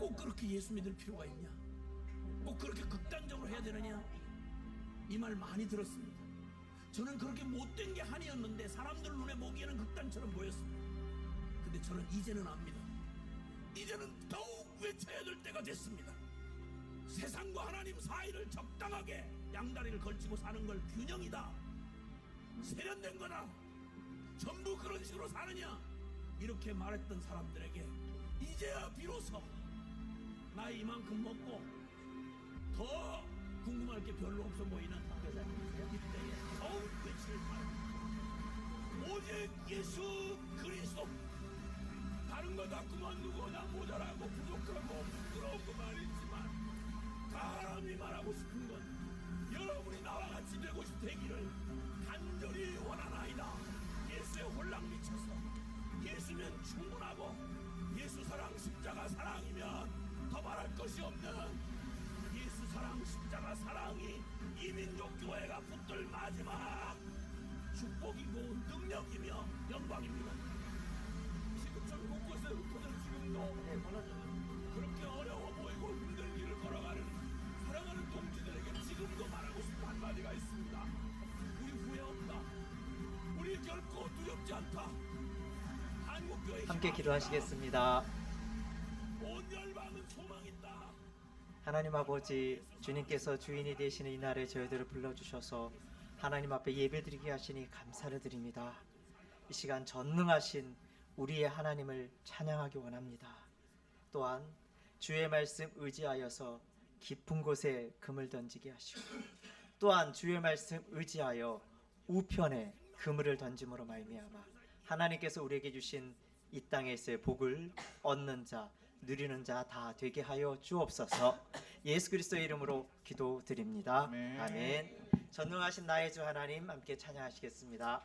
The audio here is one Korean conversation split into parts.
꼭 그렇게 예수 믿을 필요가 있냐? 꼭 그렇게 극단적으로 해야 되느냐? 이 말 많이 들었습니다. 저는 그렇게 못된 게 한이었는데 사람들 눈에 보기에는 극단처럼 보였습니다. 근데 저는 이제는 압니다. 이제는 더욱 외쳐야 될 때가 됐습니다. 세상과 하나님 사이를 적당하게 양다리를 걸치고 사는 걸 균형이다, 세련된 거다, 전부 그런 식으로 사느냐, 이렇게 말했던 사람들에게 이제야 비로소 나이 이만큼 먹고 더 궁금할 게 별로 없어 보이는 이때에 더욱 외칠 말, 오직 예수 그리스도. 다른 거 다 그만두고 나 모자라고 부족하고 부끄러운것만 있지만 다 하나님이 말하고 싶은 건 여러분이 나와 같이 되고 되기를 간절히 원하나이다. 예수에 홀랑 미쳐서 예수면 충분하고 예수 사랑 십자가 사랑이면 더 말할 것이 없는 예수 사랑 십자가 사랑이 이민족 교회가 붙들 마지막 축복이고 능력이며 영광입니다. 지금처럼 곳곳에 흩어져 지금도 그렇게 어려워 보이고 힘든 길을 걸어가는 사랑하는 동지들에게 지금도 말하고 싶은 한마디가 있습니다. 우리 후회 없다. 우리 결코 두렵지 않다. 한국교회 함께 기도하시겠습니다. 온 열방은 소망있다. 하나님 아버지, 주님께서 주인이 되시는 이날에 저희들을 불러주셔서 하나님 앞에 예배드리게 하시니 감사를 드립니다. 이 시간 전능하신 우리의 하나님을 찬양하기 원합니다. 또한 주의 말씀 의지하여서 깊은 곳에 금을 던지게 하시고, 또한 주의 말씀 의지하여 우편에 그물을 던짐으로 말미암아 하나님께서 우리에게 주신 이 땅에서의 복을 얻는 자, 누리는 자 다 되게 하여 주옵소서. 예수 그리스도의 이름으로 기도드립니다. 아멘. 아멘. 전능하신 나의 주 하나님, 함께 찬양하시겠습니다.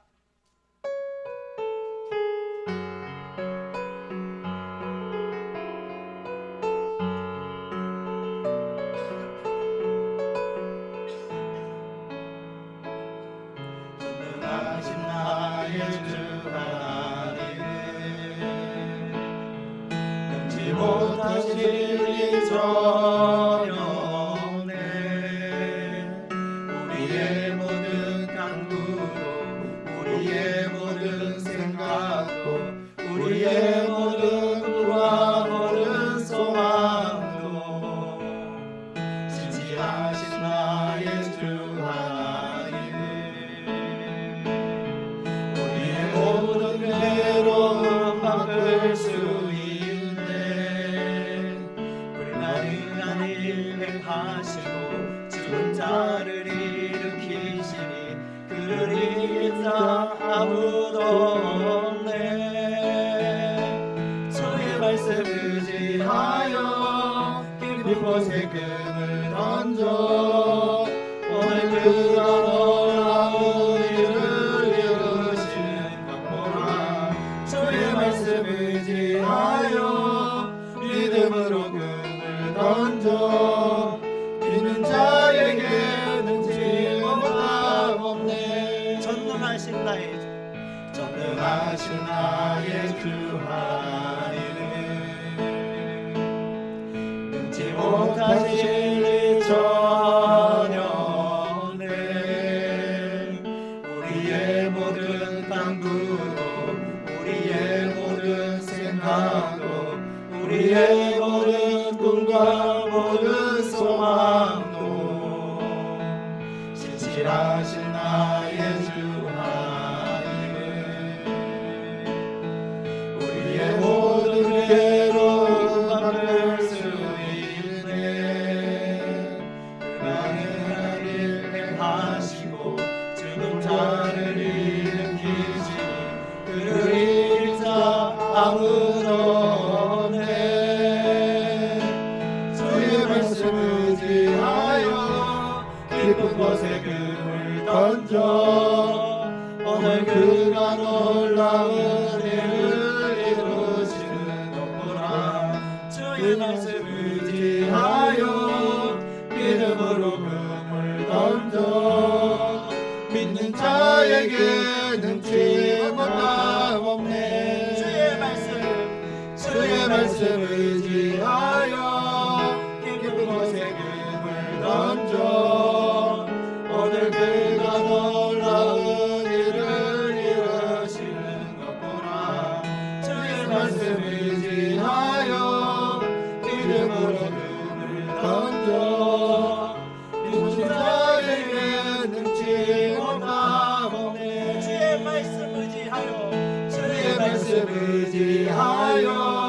전능하신 나의 주 하나님은 능치 못하실 이 저녁에 우리의 모든 간구도, 우리의 모든 생각도, 우리의 모든 꿈과 모든 소망도 신지하신 나의 주 하나님은 우리의 모든 괴로움 바꿀 수 있네. 불가능한 일 행하시고 죽은 자를 일으키시니 그를 이긴 자 아무도 없네. 주의 말씀 의지하여 깊은 곳에 금을 던져 오늘 그가 놀라운 일을 이루시는 것 보라. 주의 말씀 의지하여 믿음으로 금을 던져 믿는 자에게는 질문가 없네. 전능하신 나의 주, 전능하신 나의 주 하나님은 능치 못하실 이 저녁에 우리의 모든 간구도, 우리의 모든 생각도, 우리의 모든 꿈과 모든 소망도 신실하신 나의 주 하나님은 우리의 모든 괴로움 바꿀 수 있네. 불가능한 일 행하시고 죽은 자를 일으키시니 그를 이길 자 아무도 없네. 주의 말씀 의지하여 깊은 곳에 금을 던져 오늘 그가 놀라운 일을 이루시는 것 보라. 주의 말씀 의지하여 믿음으로 금을 던져 믿는 자에게는 질문가 없네. 주의 말씀 말씀 의지하여 깊은 곳에 금을 던져 오늘 그가 놀라운 일을 이루시는 것보라 주의 말씀 의지하여 믿음으로 금을 던져 믿는 자에게 능치 못하오네 주의 말씀 의지하여 주의 말씀 의지하여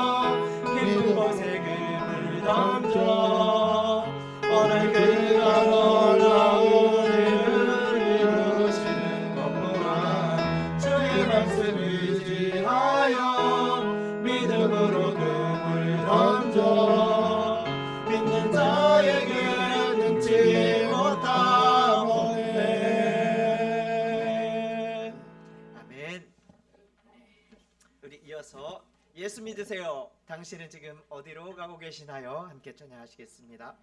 깊은 곳에 금을 던져 오늘 그가 놀라운 일을 이루시는 것보라 주의 말씀 의지하여 믿음으로 금을 던져 믿는 자에게 능치 못하오네. 아멘. 우리 이어서 예수 믿으세요. 당신은 지금 어디로 가고 계시나요? 함께 찬양하시겠습니다.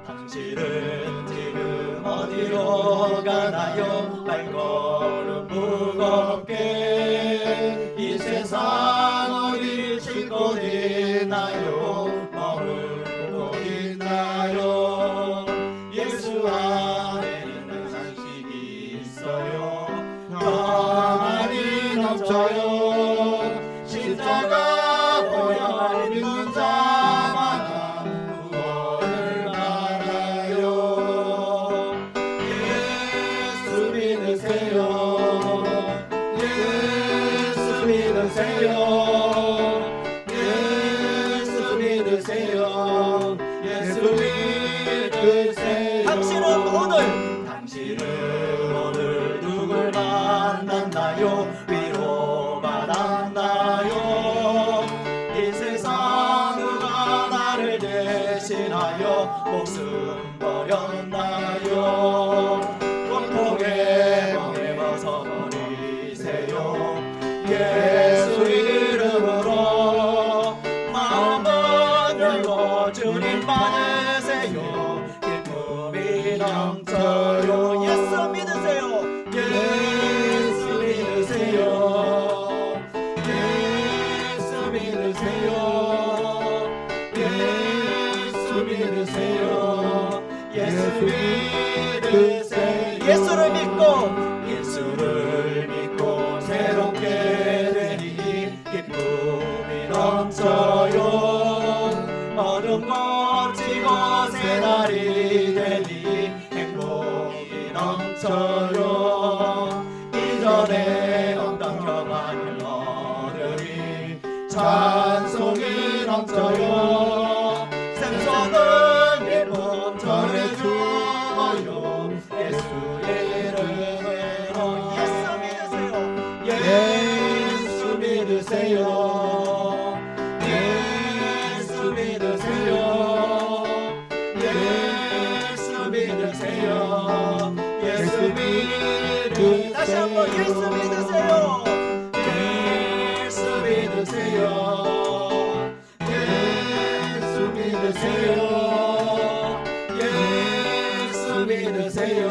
당신은 지금 어디로 가나요? 발걸음 무겁게 이 세상 어디 싣고 있나요? 머물고 있나요? 예수 안에는 상식이 있어요. 평안이 넘쳐요. 십자가 보여 믿는 자마다 구원을 받아요. 예수 믿으세요. 예수 믿으세요. 예수 믿으세요. 예수 믿으세요. 당신은 오늘 누굴 만났나요? 위로 받았나요? 이 세상 누가 나를 대신하여 목숨 버렸나요? 공포의 멍에 벗어버리세요. 예수 이름으로 마음을 열고 주님 받으세요. 기쁨이 넘쳐요. 예수 믿으세요. 예수 믿으세요. 예수 믿으세요. 예수 믿으세요. 예수 믿으세요. 예수를 믿고 새롭게 되니 기쁨이 넘쳐요. 어둠 거치고 새날이 되니 행복이 넘쳐요. 이전에 없던 평안을 얻으니 찬송이 넘쳐요. 생소한 기쁨 전해주어요. 예수의 이름으로 예수 믿으세요. 예수 믿으세요. 예수 믿으세요. 예수 믿으세요. 다시 한번 예수 믿으세요. 예수 믿으세요. 예수 믿으세요. 예수 믿으세요.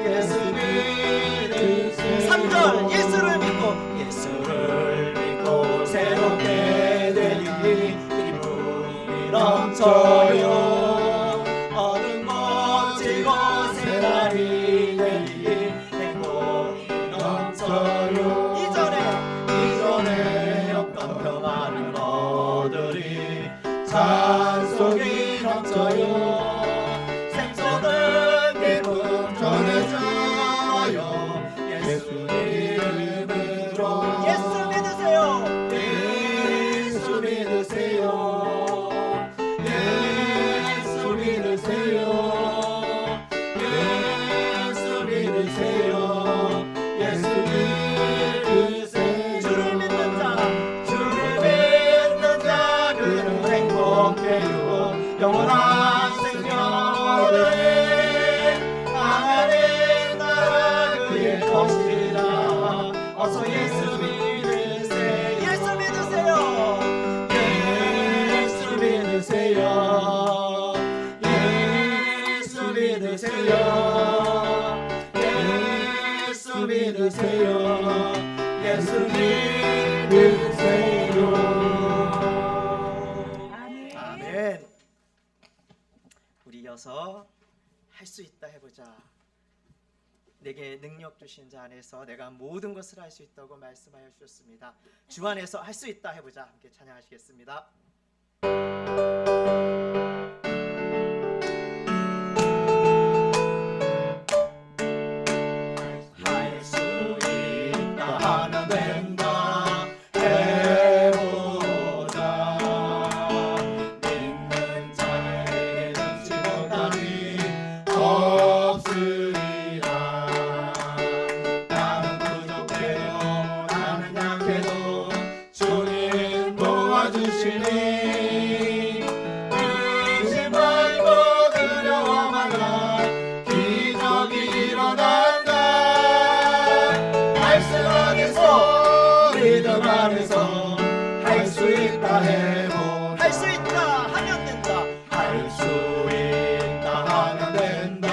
예수 믿으세요. 3절 예수를 믿고 새롭게 되니 기쁨이 넘쳐요. 어둠 거치고 새날이 되니 행복이 넘쳐요. 이전에 없던 평안을 얻으리 찬송이 넘쳐요. 생소한 기쁨 믿으세요. 예수 믿으세요. 아멘. 우리 이어서 할 수 있다 해보자. 내게 능력 주신 자 안에서 내가 모든 것을 할 수 있다고 말씀하여 주셨습니다. 주 안에서 할 수 있다 해보자. 함께 찬양하시겠습니다. 할 수 있다 하면 된다 해보자. 믿는 자에게 능치 못함이 없으리라. 나는 부족해도 나는 약해도 주님 도와주시니 의심 말고 두려워 말라. 기적이 일어난다. 말씀 안에서 믿음 안에서 할 수 있다 해보자. 할 수 있다 하면 된다. 할 수 있다 하면 된다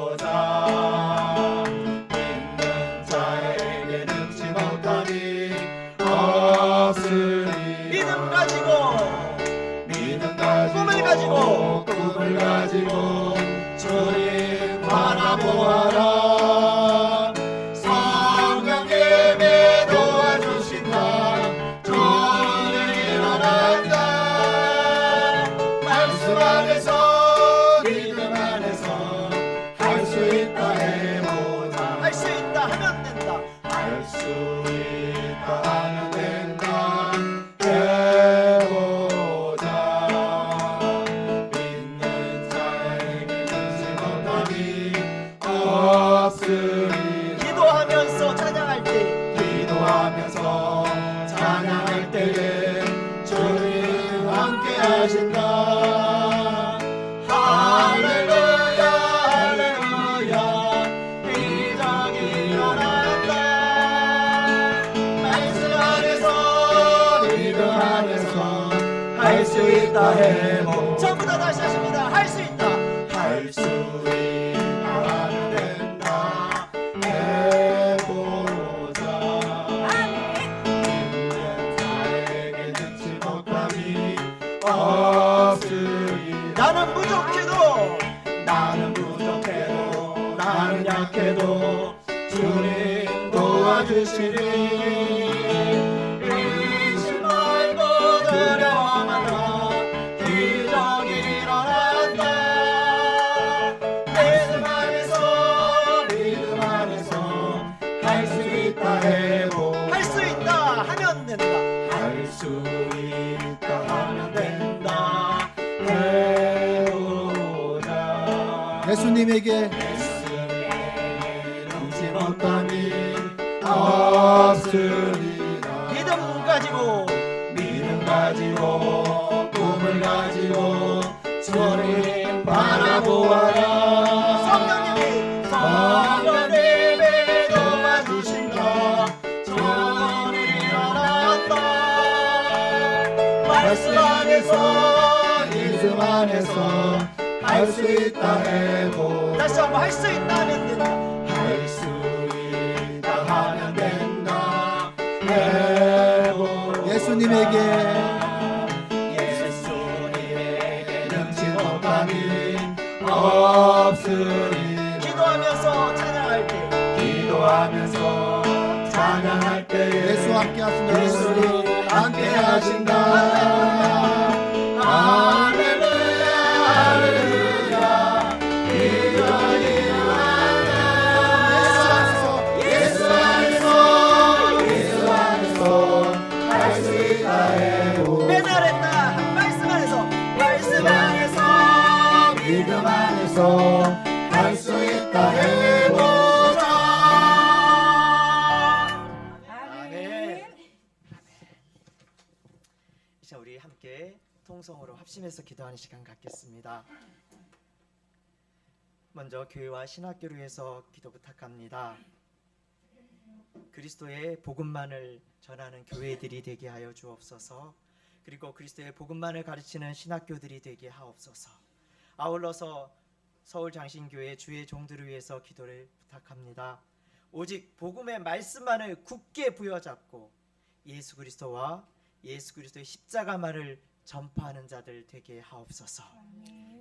해보자. 믿는 자에게 능치 못함이 없으리. 믿음 가지고 꿈을 가지고 꿈을 가지고 주님 바라보아라. 성령 예배 도와주신다. 주는 일어난다. 말씀 안에서 믿음 안에서 할 수 있다 해보자. 할 수 있다 하면 된다. 할 수 있다 하면 된다 해보자. 믿는 자에게 능치 못함이 없으리. 기도하면서 찬양할 때 기도하면서 찬양할 때에 주님 함께 하신다. 할렐루야 할렐루야. 기적이 일어난다. 말씀 안에서 믿음 안에서 할 수 있다 해보자. 전부 다 다시 하십니다. 할 수 있다. 할 수 있다 하면 된다 해보자. 믿는 자에게 능치 못함이 없으리. 나는 부족해도 나는 약해도 주님 도와주시리. 의심 말고 두려워 말라. 기적이 일어난다. 믿음 안에서 할 수 있다 해보자. 할 수 있다 하면 된다. 할 수 있다 하면 된다 해보자. 예수님에게 능치 못함이 없으리라. 믿음 가지고 꿈을 가지고 주님 바라보아라. 성령님이 도와주신다. 주님 일어난다. 말씀 안에서 믿음 안에서 할 수 있다 해보자. 다시 한번 할 수 있다 하면 된다. 할 수 있다 하면 된다 해보자. 예수님에게 능치 못함이 없으리. 기도하면서 찬양할 때 기도하면서 찬양할 때 예수와 함께 하시며 예수님 함께 하신다. 할렐루야 할렐루야. 기적이 일어난다. 예수 안에서 할 수 있다 해보자. 맨날 했다. 말씀 안에서 믿음 안에서 할 수 있다 해보자. 아멘. 자, 우리 함께 통성으로 합심해서 기도하는 시간 갖겠습니다. 먼저 교회와 신학교를 위해서 기도 부탁합니다. 그리스도의 복음만을 전하는 교회들이 되게 하여 주옵소서. 그리고 그리스도의 복음만을 가르치는 신학교들이 되게 하옵소서. 아울러서 서울장신교회 주의 종들을 위해서 기도를 부탁합니다. 오직 복음의 말씀만을 굳게 부여잡고 예수 그리스도와 예수 그리스도의 십자가만을 전파하는 자들 되게 하옵소서.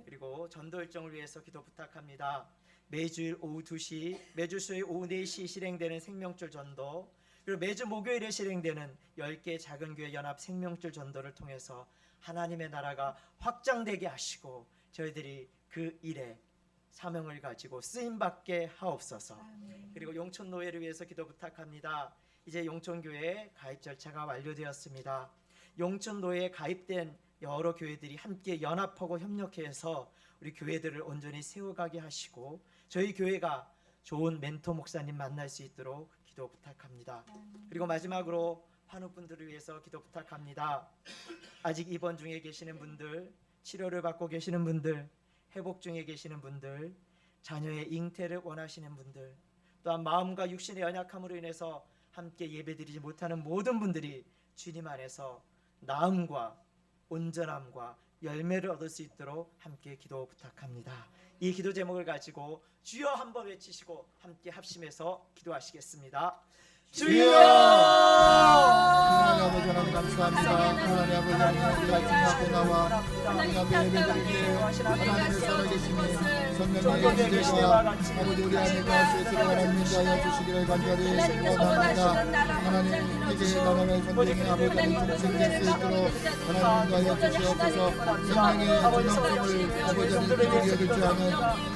그리고 전도 일정을 위해서 기도 부탁합니다. 매주일 오후 2시, 매주 수요일 오후 4시 실행되는 생명줄 전도, 그리고 매주 목요일에 실행되는 10개 작은 교회 연합 생명줄 전도를 통해서 하나님의 나라가 확장되게 하시고 저희들이 그 일에 사명을 가지고 쓰임받게 하옵소서. 그리고 용촌노예를 위해서 기도 부탁합니다. 이제 용촌교회 가입 절차가 완료되었습니다. 용촌노예에 가입된 여러 교회들이 함께 연합하고 협력해서 우리 교회들을 온전히 세워가게 하시고 저희 교회가 좋은 멘토 목사님 만날 수 있도록 기도 부탁합니다. 그리고 마지막으로 환우분들을 위해서 기도 부탁합니다. 아직 입원 중에 계시는 분들, 치료를 받고 계시는 분들, 회복 중에 계시는 분들, 자녀의 잉태를 원하시는 분들, 또한 마음과 육신의 연약함으로 인해서 함께 예배드리지 못하는 모든 분들이 주님 안에서 나음과 온전함과 열매를 얻을 수 있도록 함께 기도 부탁합니다. 이 기도 제목을 가지고 주여 한번 외치시고 함께 합심해서 기도하시겠습니다. 주여! 하나님 아버지 하나님 감사합니다. 하나님 아버지 하나님 같은 앞에 나와 하나님 앞에 예배드리게 하나님의 살아계심이 성령의 지대가 아버지 우리 안에 갈수 있도록 하나님 인도하여 주시기를 간절히 원합니다. 하나님에게 나라의 전쟁의 아버지 하나님 중생될 수 있도록 하나님 인도하여 주시옵소서. 생명의 중앙성을 아버지 하나님 기리게 되지 않은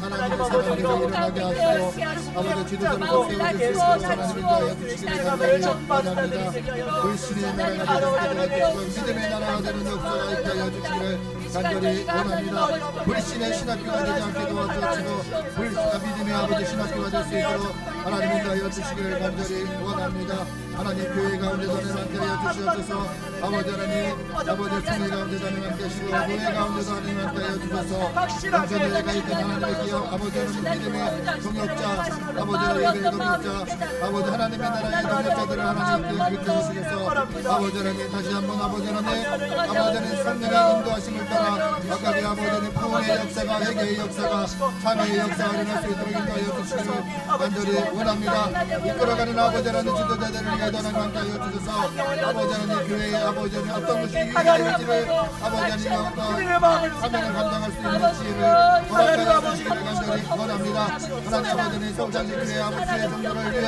하나님의 사람들을 일어나게 하시고 아버지 지도자를 세워줄 수 있도록 하나님 인도하여 주시기를 간절히 원합니다. 불신의 나라가 되는 믿음의 나라가 되는 역사가 있게 하여 주시기를 간절히 원합니다. 불신의 신학교가 되지 않게 도와주시고 불신과 믿음의 아버지 신학교가 될 수 있도록 하나님 인도하여 주시기를 간절히 원합니다. 하나님 교회 가운데도 하나님 하여 주시옵소서. 아버지 하나님 아버지 총회 가운데도 하나님 함께 하시고 교회 가운데도 하나님 함께 하여 주셔서 영전대회가 있던 하나님의 기업 아버지 하나님 믿음의 동역자 아버지 예배의 동역자 아버지 하나님의 나라의 동역자들을 하나님께 일으켜주시겠어. 아버지 하나님 다시 한번 아버지 하나님 성령의 인도하심을 따라 아까의 아버지 하나님 부흥의 역사가 회개의 역사가 참회의 역사가 일어날 수 있도록 인도하여 주시기를 간절히 원합니다. 이끌어가는 아버지 하나님 지도자들을 위해 하나님 함께 하여 주셔서 아버지 하나님 교회의 아버지 하나님 어떤 것이 이길지를 아버지 하나님 사명을 감당할 수 있는 지혜를 허락하여 주시기를 간절히 원합니다. 하나님 아버지 하나님 서울장신교회 아버지의 종교를 위해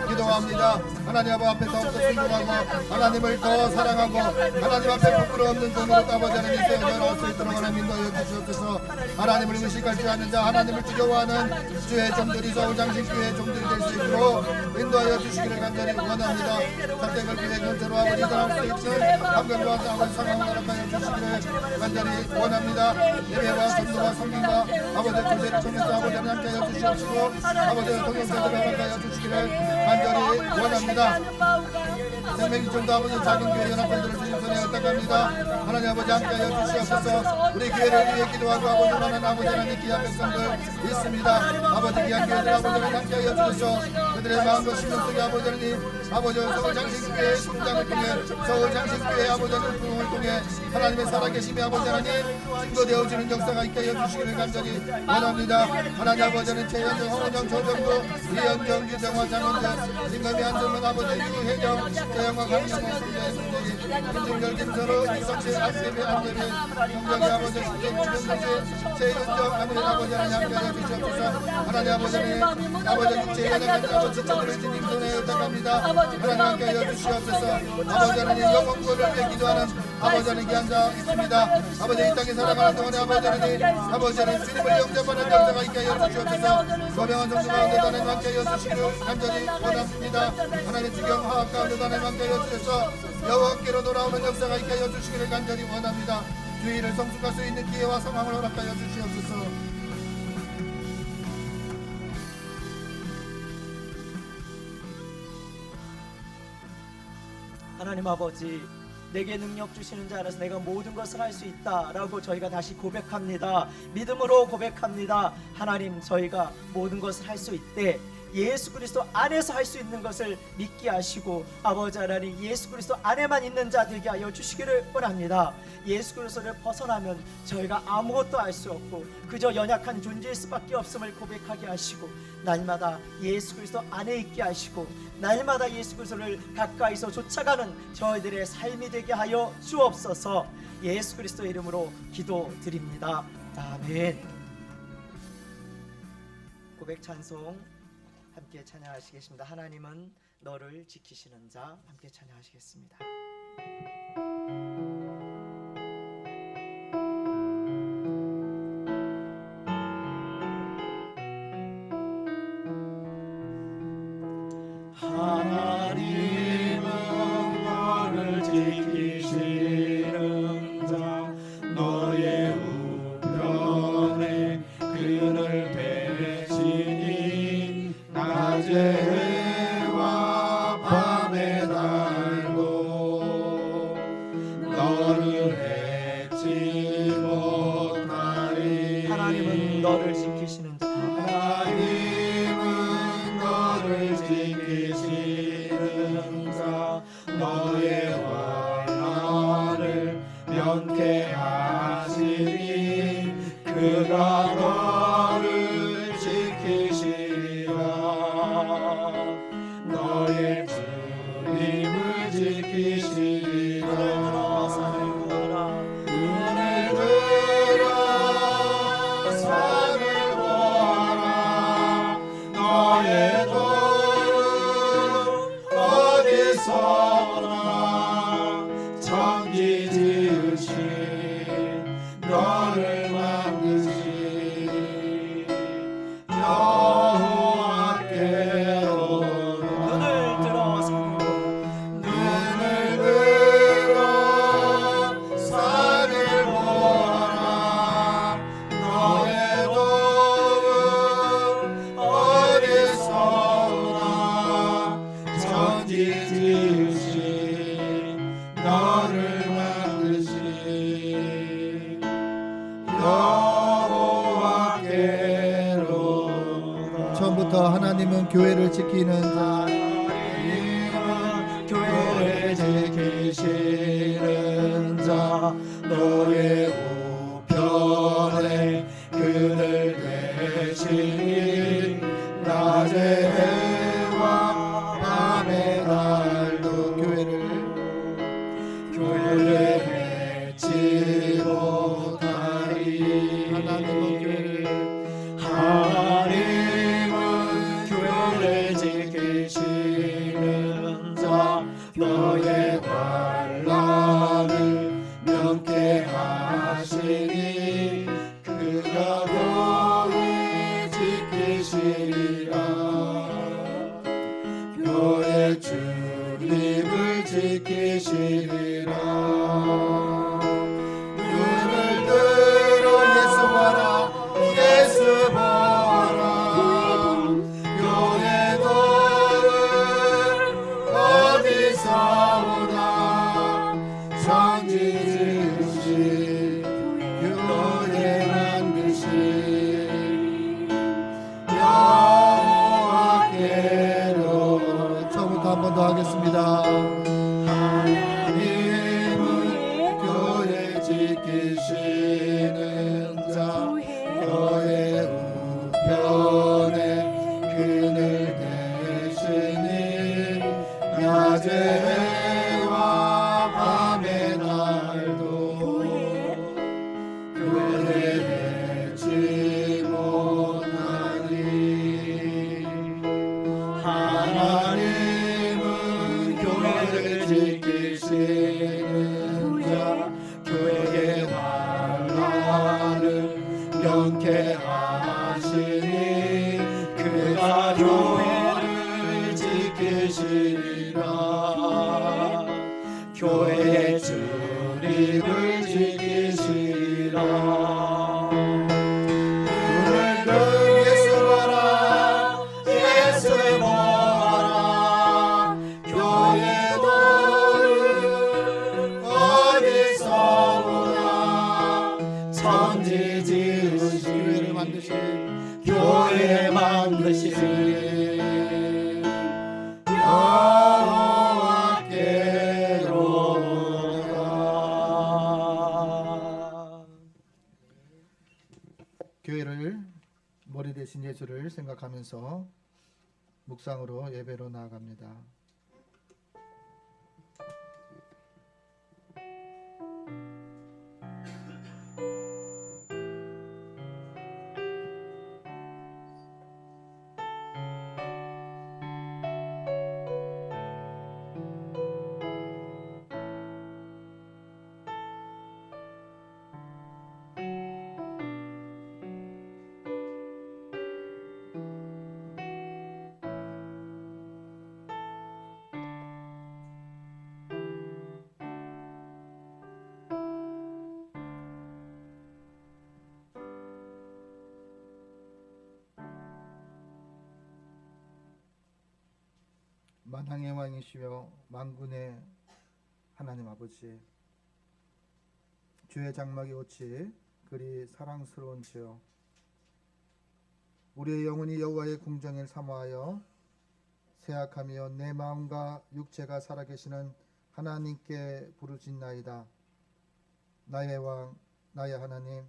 기도합니다. 하나님 앞에 더욱더 순종하고 하나님을 더 사랑하고 하나님 앞에 부끄러 없는 종으로 아버지 하나님 세워나갈 수 있도록 하나님 인도하여 주시옵소서. 하나님을 의식할 줄 아는 자 하나님을 두려워하는 주의 종들이 서울장신교회 종들이 될 수 있도록 인도하여 주시기를 간절히 원합니다. 선택을 기회 근처로 아버지 일어날 수 있는 감격과 아버지 상황을 허락하여 주시기를 간절히 원합니다. 예배와 전도와 성경과 아버지 조세를 통해서 아버지 하나님 함께 하여 주시옵시고 아버지 동영상들을 허락하여 주시기를 간절히 원합니다. 생명이종도 아버지 작은 교회 연합원들을 주님 손에 의탁합니다. 하나님 아버지 함께하여 주시옵소서. 우리 교회를 위해 기도하고 아버지 하나님 아버지 하나님 귀한 백성들 있습니다. 아버지 귀한 교회들 아버지 하나님 함께하여 주셔서 그들의 마음과 심령 속에 아버지 하나님 아버지 서울장신교회의 성장을 통해 서울장신교회 아버지 하나님 부흥을 통해 하나님의 살아계심이 아버지 하나님 증거되어지는 역사가 있게 하여 주시기를 간절히 원합니다. 하나님 아버지 하나님 최현정 홍은정 조정도 이현정 유정화 장원정 진검이 한정은 아버지 유혜정 태영과 강정호 성대의 김진결 김선호 이성실 안세비 안예비 성정이 아버지 신정 주정도시 최윤정 하늘 아버지 하나님 함께하여 주시옵소서. 하나님 아버지 하나님 아버지 육체의 연약한 아버지 지체들을 주님 손에 의탁합니다. 하나님 함께하여 주시옵소서. 아버지 하나님 영원구원을 위해 기도하는 아버지 하나님 귀한 자 있습니다. 아버지 이 땅에 살아가는 동안에 아버지 하나님 주님을 영접하는 역사가 있게 하여 주시옵소서. 소명한 정수 가운데 하나님 함께하여 주시기를 간절히 원합니다. 하나님 주경 화학 가운데 하나님 함께하여 주셔서 여호와께로 돌아오는 역사가 있게 하여 주시기를 간절히 원합니다. 주의를 성숙할 수 있는 기회와 상황을 허락하여 주시옵소서. 하나님 아버지 내게 능력 주시는 자 안에서 내가 모든 것을 할 수 있다라고 저희가 다시 고백합니다. 믿음으로 고백합니다. 하나님 저희가 모든 것을 할 수 있대 예수 그리스도 안에서 할 수 있는 것을 믿게 하시고 아버지 하나님 예수 그리스도 안에만 있는 자 되게 하여 주시기를 원합니다. 예수 그리스도를 벗어나면 저희가 아무것도 알 수 없고 그저 연약한 존재일 수밖에 없음을 고백하게 하시고 날마다 예수 그리스도 안에 있게 하시고 날마다 예수 그리스도를 가까이서 쫓아가는 저희들의 삶이 되게 하여 주옵소서. 예수 그리스도 이름으로 기도드립니다. 아멘. 고백 찬송 함께 찬양하시겠습니다. 하나님은 너를 지키시는 자 함께 찬양하시겠습니다. 하나님은 너를 지키시는 자 너의 우편에 그늘 대신이 낮에 해와 밤에 달고 너를 해치 못하리. 하나님은 너를 지키시는 자 하나님은 너를 지키시는 자 너의 환난을 면케하시니 그가 너를 지키시리라. 너의 주님을 지키시리라. 눈을 들어 산을 보아라. 너의 도는 어디서 오나. 천지 지으신 너를 만드신 여호와께로 눈을 들어서 눈을 들어 산을 보아라. 너의 도는 어디서 오나. 천지 지으신 너를 만드신 여호와께로. 처음부터 하나님은 교회를 지키는 자 하나님은 교회를 지키시는 자 너의 우편에 그늘 되시니 낮에 해와 밤에 달도 교회를 해치 못하리. 하나님은 교회를 지키시는 자 너의 환난을 면케하시니 그가 교회 지키시리라. 교회 주님을 지키시리라. 눈을 들어 예수 보라. 예수 보라. 교회 도는 어디서 오나. 천지 지으신 교회 만드신 여호와께로. 처음부터 한 번 더 하겠습니다. 하나님은 교회 지키시는 자 너의 우편에 그늘 대시니 낮에 해와 밤에 달도 교회 해치 못하니. 하나님은 교회를 지키시는 자 교회의 환난을 면케하시니 그가 교회를 지키시리라. 교회의 주님을 지키시리라. 눈을 들어 예수 보라. 예수 보라. 교회 도는 주를 생각하면서 묵상으로 예배로 나아갑니다. 만왕의 왕이시며 만군의 하나님 아버지, 주의 장막이 어찌 그리 사랑스러운지요. 우리의 영혼이 여호와의 궁정을 사모하여 세악하며 내 마음과 육체가 살아계시는 하나님께 부르짖나이다. 나의 왕, 나의 하나님,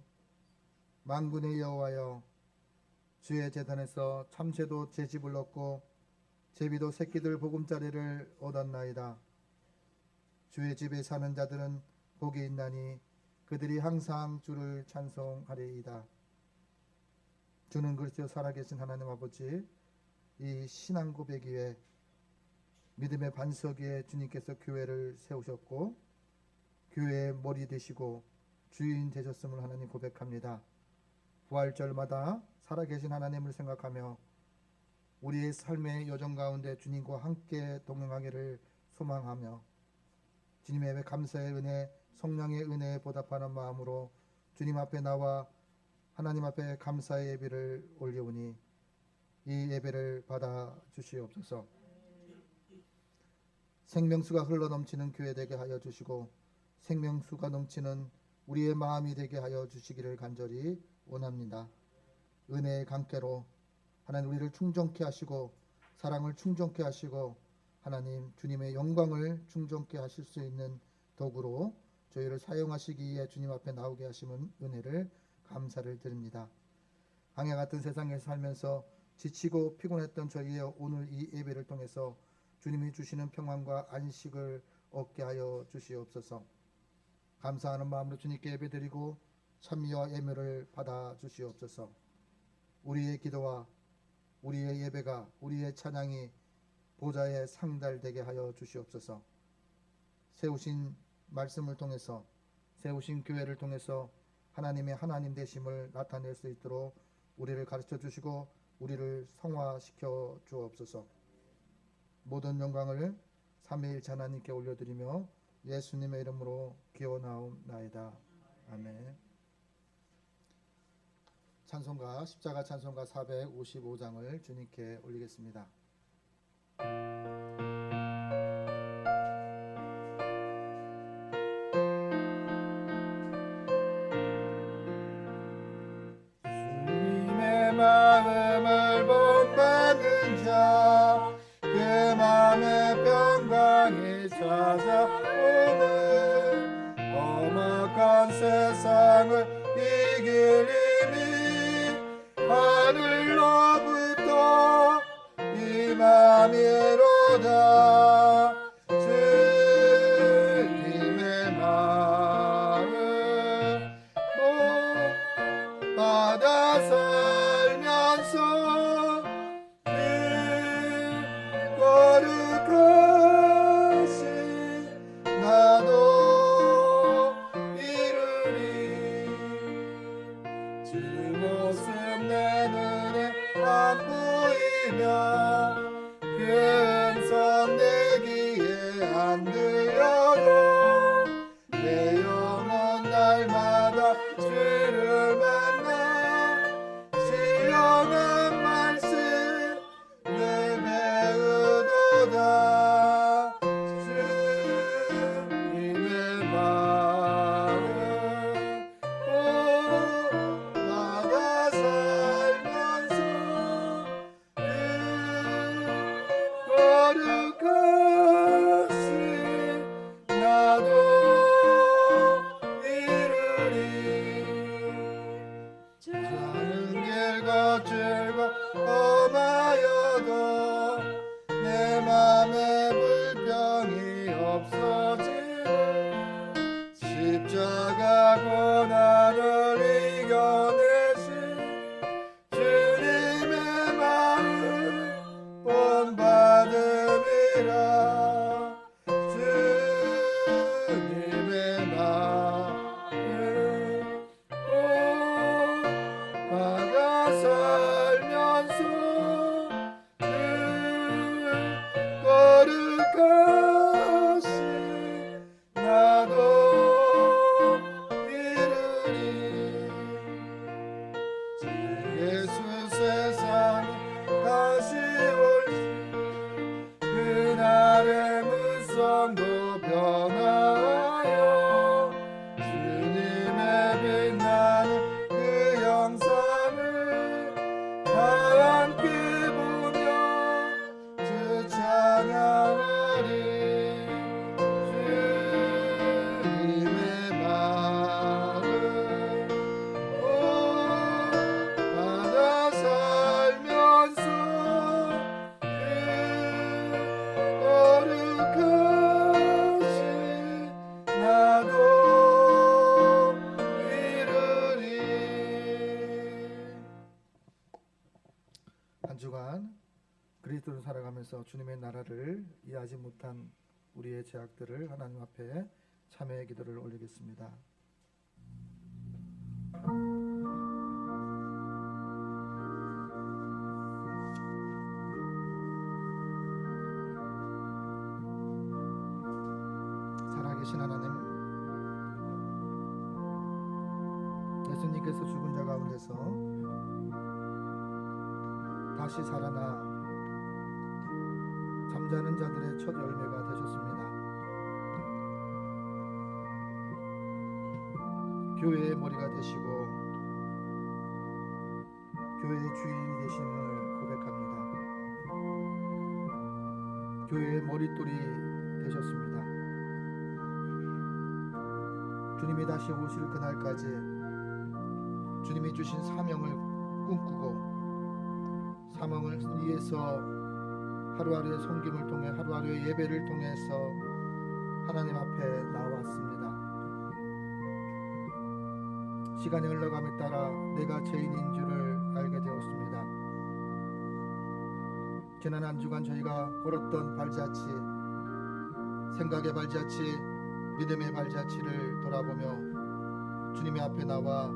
만군의 여호와여, 주의 제단에서 참새도 제 집을 얻고 제비도 새끼들 보금자리를 얻었나이다. 주의 집에 사는 자들은 복이 있나니 그들이 항상 주를 찬송하리이다. 주는 그리스도 살아계신 하나님 아버지, 이 신앙 고백 위에 믿음의 반석 위에 주님께서 교회를 세우셨고 교회의 머리 되시고 주인 되셨음을 하나님 고백합니다. 부활절마다 살아계신 하나님을 생각하며 우리의 삶의 여정 가운데 주님과 함께 동행하기를 소망하며 주님의 감사의 은혜, 성령의 은혜에 보답하는 마음으로 주님 앞에 나와 하나님 앞에 감사의 예배를 올리오니 이 예배를 받아 주시옵소서. 생명수가 흘러넘치는 교회 되게 하여 주시고 생명수가 넘치는 우리의 마음이 되게 하여 주시기를 간절히 원합니다. 은혜의 강께로 하나님 우리를 충족케 하시고 사랑을 충족케 하시고 하나님 주님의 영광을 충족케 하실 수 있는 도구로 저희를 사용하시기 위해 주님 앞에 나오게 하시는 은혜를 감사를 드립니다. 항해 같은 세상에 살면서 지치고 피곤했던 저희의 오늘 이 예배를 통해서 주님이 주시는 평안과 안식을 얻게 하여 주시옵소서. 감사하는 마음으로 주님께 예배드리고 찬미와 예물을 받아 주시옵소서. 우리의 기도와 우리의 예배가 우리의 찬양이 보좌에 상달되게 하여 주시옵소서. 세우신 말씀을 통해서 세우신 교회를 통해서 하나님의 하나님 되심을 나타낼 수 있도록 우리를 가르쳐 주시고 우리를 성화시켜 주옵소서. 모든 영광을 삼위일체 하나님께 올려드리며 예수님의 이름으로 기원하옵나이다. 아멘. 찬송가 십자가 찬송가 455장을 주님께 올리겠습니다. 주님의 마음을 본받는 자, 그 마음의 평강이 찾아오는 험악한 세상을 이길 하늘로부터 임함이로다. 주님의 마음 받아 살면서 그 거룩하신 나도 이루리. 주 모습 내 눈에 안 보이며 그 음성 내 귀에 안 들려도 내 영혼 날마다 주를 만나 신령한 말씀 늘 배우도다. 주님의 마음 받아 살면서 그 한 주간 그리스도로 살아가면서 주님의 나라를 이해하지 못한 우리의 죄악들을 하나님 앞에 참회의 기도를 올리겠습니다. 살아계신 하나님, 예수님께서 죽은 자 가운데서 다시 살아나 잠자는 자들의 첫 열매가 되셨습니다. 교회의 머리가 되시고 교회의 주인이 되심을 고백합니다. 교회의 머릿돌이 되셨습니다. 주님이 다시 오실 그날까지 주님이 주신 사명을 꿈꾸고 사명을 위해서 하루하루의 섬김을 통해 하루하루의 예배를 통해서 하나님 앞에 나왔습니다. 시간이 흘러감에 따라 내가 죄인인 줄을 알게 되었습니다. 지난 한 주간 저희가 걸었던 발자취, 생각의 발자취, 믿음의 발자취를 돌아보며 주님의 앞에 나와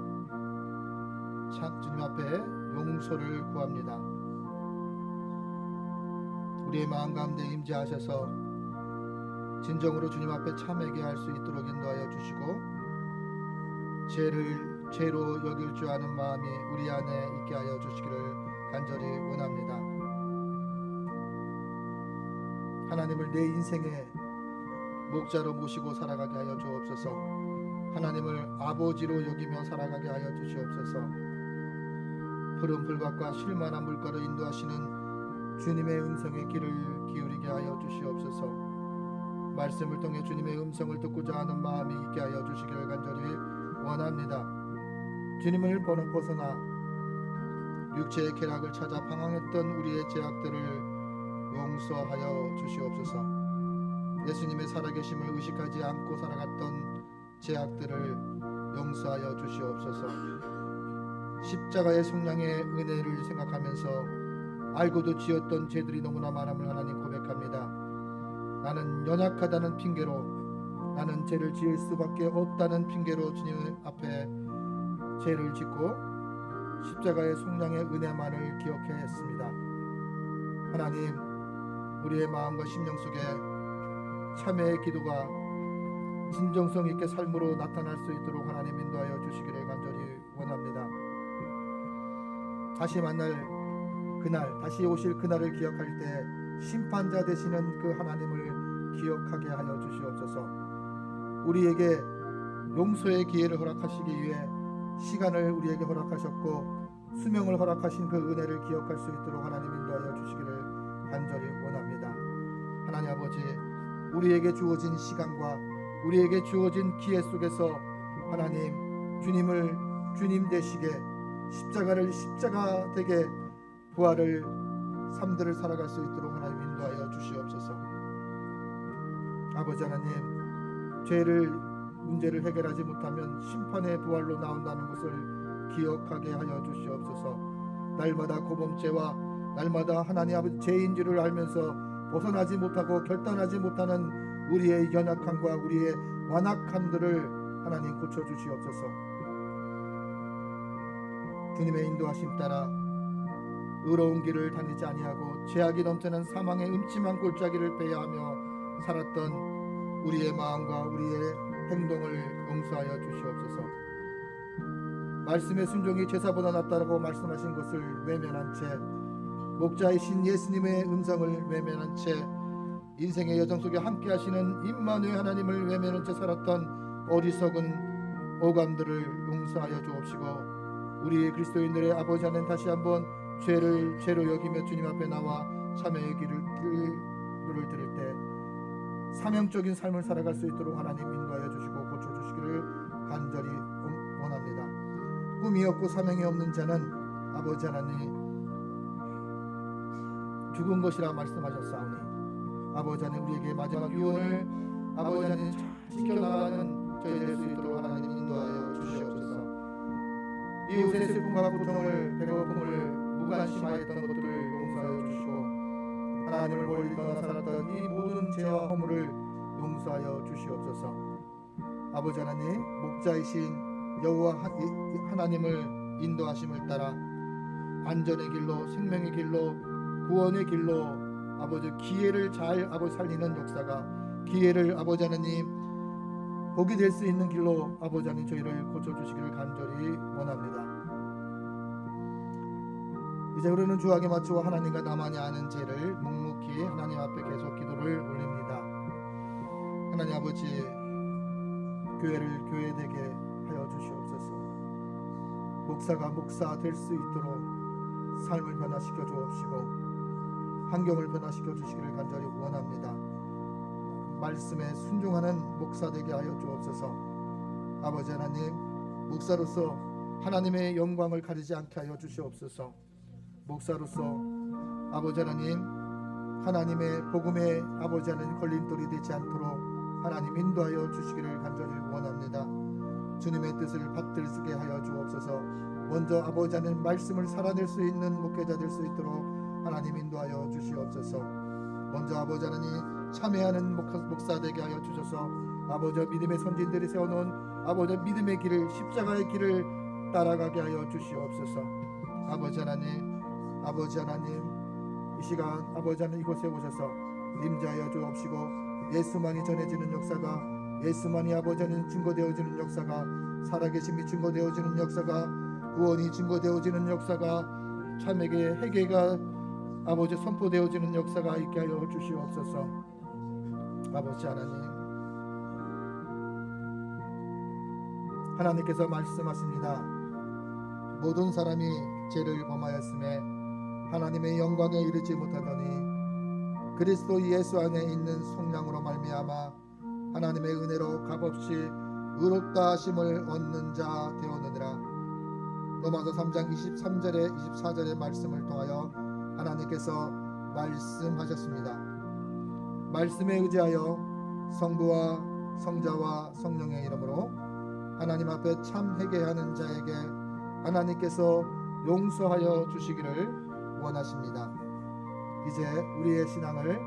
주님 앞에 용서를 구합니다. 우리의 마음 가운데 임재하셔서 진정으로 주님 앞에 참회하게 할 수 있도록 인도하여 주시고 죄를 죄로 여길 줄 아는 마음이 우리 안에 있게 하여 주시기를 간절히 원합니다. 하나님을 내 인생의 목자로 모시고 살아가게 하여 주옵소서. 하나님을 아버지로 여기며 살아가게 하여 주시옵소서. 푸른 불밭과 쉴만한 물가로 인도하시는 주님의 음성의 귀를 기울이게 하여 주시옵소서. 말씀을 통해 주님의 음성을 듣고자 하는 마음이 있게 하여 주시기를 간절히 원합니다. 주님을 벗어나 육체의 쾌락을 찾아 방황했던 우리의 죄악들을 용서하여 주시옵소서. 예수님의 살아계심을 의식하지 않고 살아갔던 죄악들을 용서하여 주시옵소서. 십자가의 속량의 은혜를 생각하면서 알고도 지었던 죄들이 너무나 많음을 하나님 고백합니다. 나는 연약하다는 핑계로, 나는 죄를 지을 수밖에 없다는 핑계로 주님 앞에 죄를 짓고 십자가의 속량의 은혜만을 기억해야 했습니다. 하나님, 우리의 마음과 심령 속에 참회의 기도가 진정성 있게 삶으로 나타날 수 있도록 하나님 인도하여 주시기를 간절히 원합니다. 다시 만날 그날, 다시 오실 그날을 기억할 때 심판자 되시는 그 하나님을 기억하게 하여 주시옵소서. 우리에게 용서의 기회를 허락하시기 위해 시간을 우리에게 허락하셨고 수명을 허락하신 그 은혜를 기억할 수 있도록 하나님 인도하여 주시기를 간절히 원합니다. 하나님 아버지, 우리에게 주어진 시간과 우리에게 주어진 기회 속에서 하나님 주님을 주님 되시게 십자가를 십자가 되게 부활을 삶들을 살아갈 수 있도록 하나님 인도하여 주시옵소서. 아버지 하나님, 죄를 문제를 해결하지 못하면 심판의 부활로 나온다는 것을 기억하게 하여 주시옵소서. 날마다 고범죄와 날마다 하나님 아버지 죄인 줄을 알면서 벗어나지 못하고 결단하지 못하는 우리의 연약함과 우리의 완악함들을 하나님 고쳐주시옵소서. 주님의 인도하심 따라 의로운 길을 다니지 아니하고 죄악이 넘치는 사망의 음침한 골짜기를 배회하며 살았던 우리의 마음과 우리의 행동을 용서하여 주시옵소서. 말씀의 순종이 제사보다 낫다라고 말씀하신 것을 외면한 채 목자이신 예수님의 음성을 외면한 채 인생의 여정 속에 함께 하시는 임마누엘 하나님을 외면한 채 살았던 어리석은 오감들을 용서하여 주옵시고 우리 그리스도인들의 아버지 하나님, 다시 한번 죄를 죄로 여기며 주님 앞에 나와 참회의 기도를 드릴 때 사명적인 삶을 살아갈 수 있도록 하나님 인도하여 주시고 고쳐주시기를 간절히 원합니다. 꿈이 없고 사명이 없는 자는 아버지 하나님 죽은 것이라 말씀하셨사오니 아버지 하나님, 우리에게 마지막 유언을 아버지 하나님 잘 지켜나가는 저희 될 수 있도록 하나님 인도하여 주시옵소서. 이웃의 슬픔과 고통을, 배고픔을 무관심하였던 것들을 멀리 떠나 살았던 이 모든 죄와 허물을 용서하여 주시옵소서. 아버지 하나님, 목자이신 여호와 하나님을 인도하심을 따라 안전의 길로, 생명의 길로, 구원의 길로 아버지 기회를 잘 아버지 살리는 역사가, 기회를 아버지 하나님 복이 될 수 있는 길로 아버지 하나님 저희를 고쳐주시기를 간절히 원합니다. 이제 우리는 주하게 맞추어 하나님과 나만이 아는 죄를 묵묵히 하나님 앞에 계속 기도를 올립니다. 하나님 아버지, 교회를 교회되게 하여 주시옵소서. 목사가 목사 될 수 있도록 삶을 변화시켜 주옵시고 환경을 변화시켜 주시기를 간절히 원합니다. 말씀에 순종하는 목사 되게 하여 주옵소서. 아버지 하나님, 목사로서 하나님의 영광을 가리지 않게 하여 주시옵소서. 목사로서 아버지 하나님, 하나님의 복음에 아버지 하나님 걸림돌이 되지 않도록 하나님 인도하여 주시기를 간절히 원합니다. 주님의 뜻을 받들게 하여 주옵소서. 먼저 아버지 하나님 말씀을 살아낼 수 있는 목회자 될 수 있도록 하나님 인도하여 주시옵소서. 먼저 아버지 하나님 참여하는 목사 되게 하여 주셔서 아버지 믿음의 선진들이 세워놓은 아버지 믿음의 길을, 십자가의 길을 따라가게 하여 주시옵소서. 아버지 하나님, 아버지 하나님, 이 시간 아버지 하나님 이곳에 오셔서 임재하여 주옵시고 예수만이 전해지는 역사가, 예수만이 아버지 하나님 증거되어지는 역사가, 살아계심이 증거되어지는 역사가, 구원이 증거되어지는 역사가, 참에게 회개가 아버지 선포되어지는 역사가 있게 하여 주시옵소서. 아버지 하나님, 하나님께서 말씀하십니다. 모든 사람이 죄를 범하였음에 하나님의 영광에 이르지 못하더니 그리스도 예수 안에 있는 속량으로 말미암아 하나님의 은혜로 값없이 의롭다 하심을 얻는 자 되었느니라. 로마서 3장 23절에 24절의 말씀을 통하여 하나님께서 말씀하셨습니다. 말씀에 의지하여 성부와 성자와 성령의 이름으로 하나님 앞에 참 회개하는 자에게 하나님께서 용서하여 주시기를 원하십니다. 이제 우리의 신앙을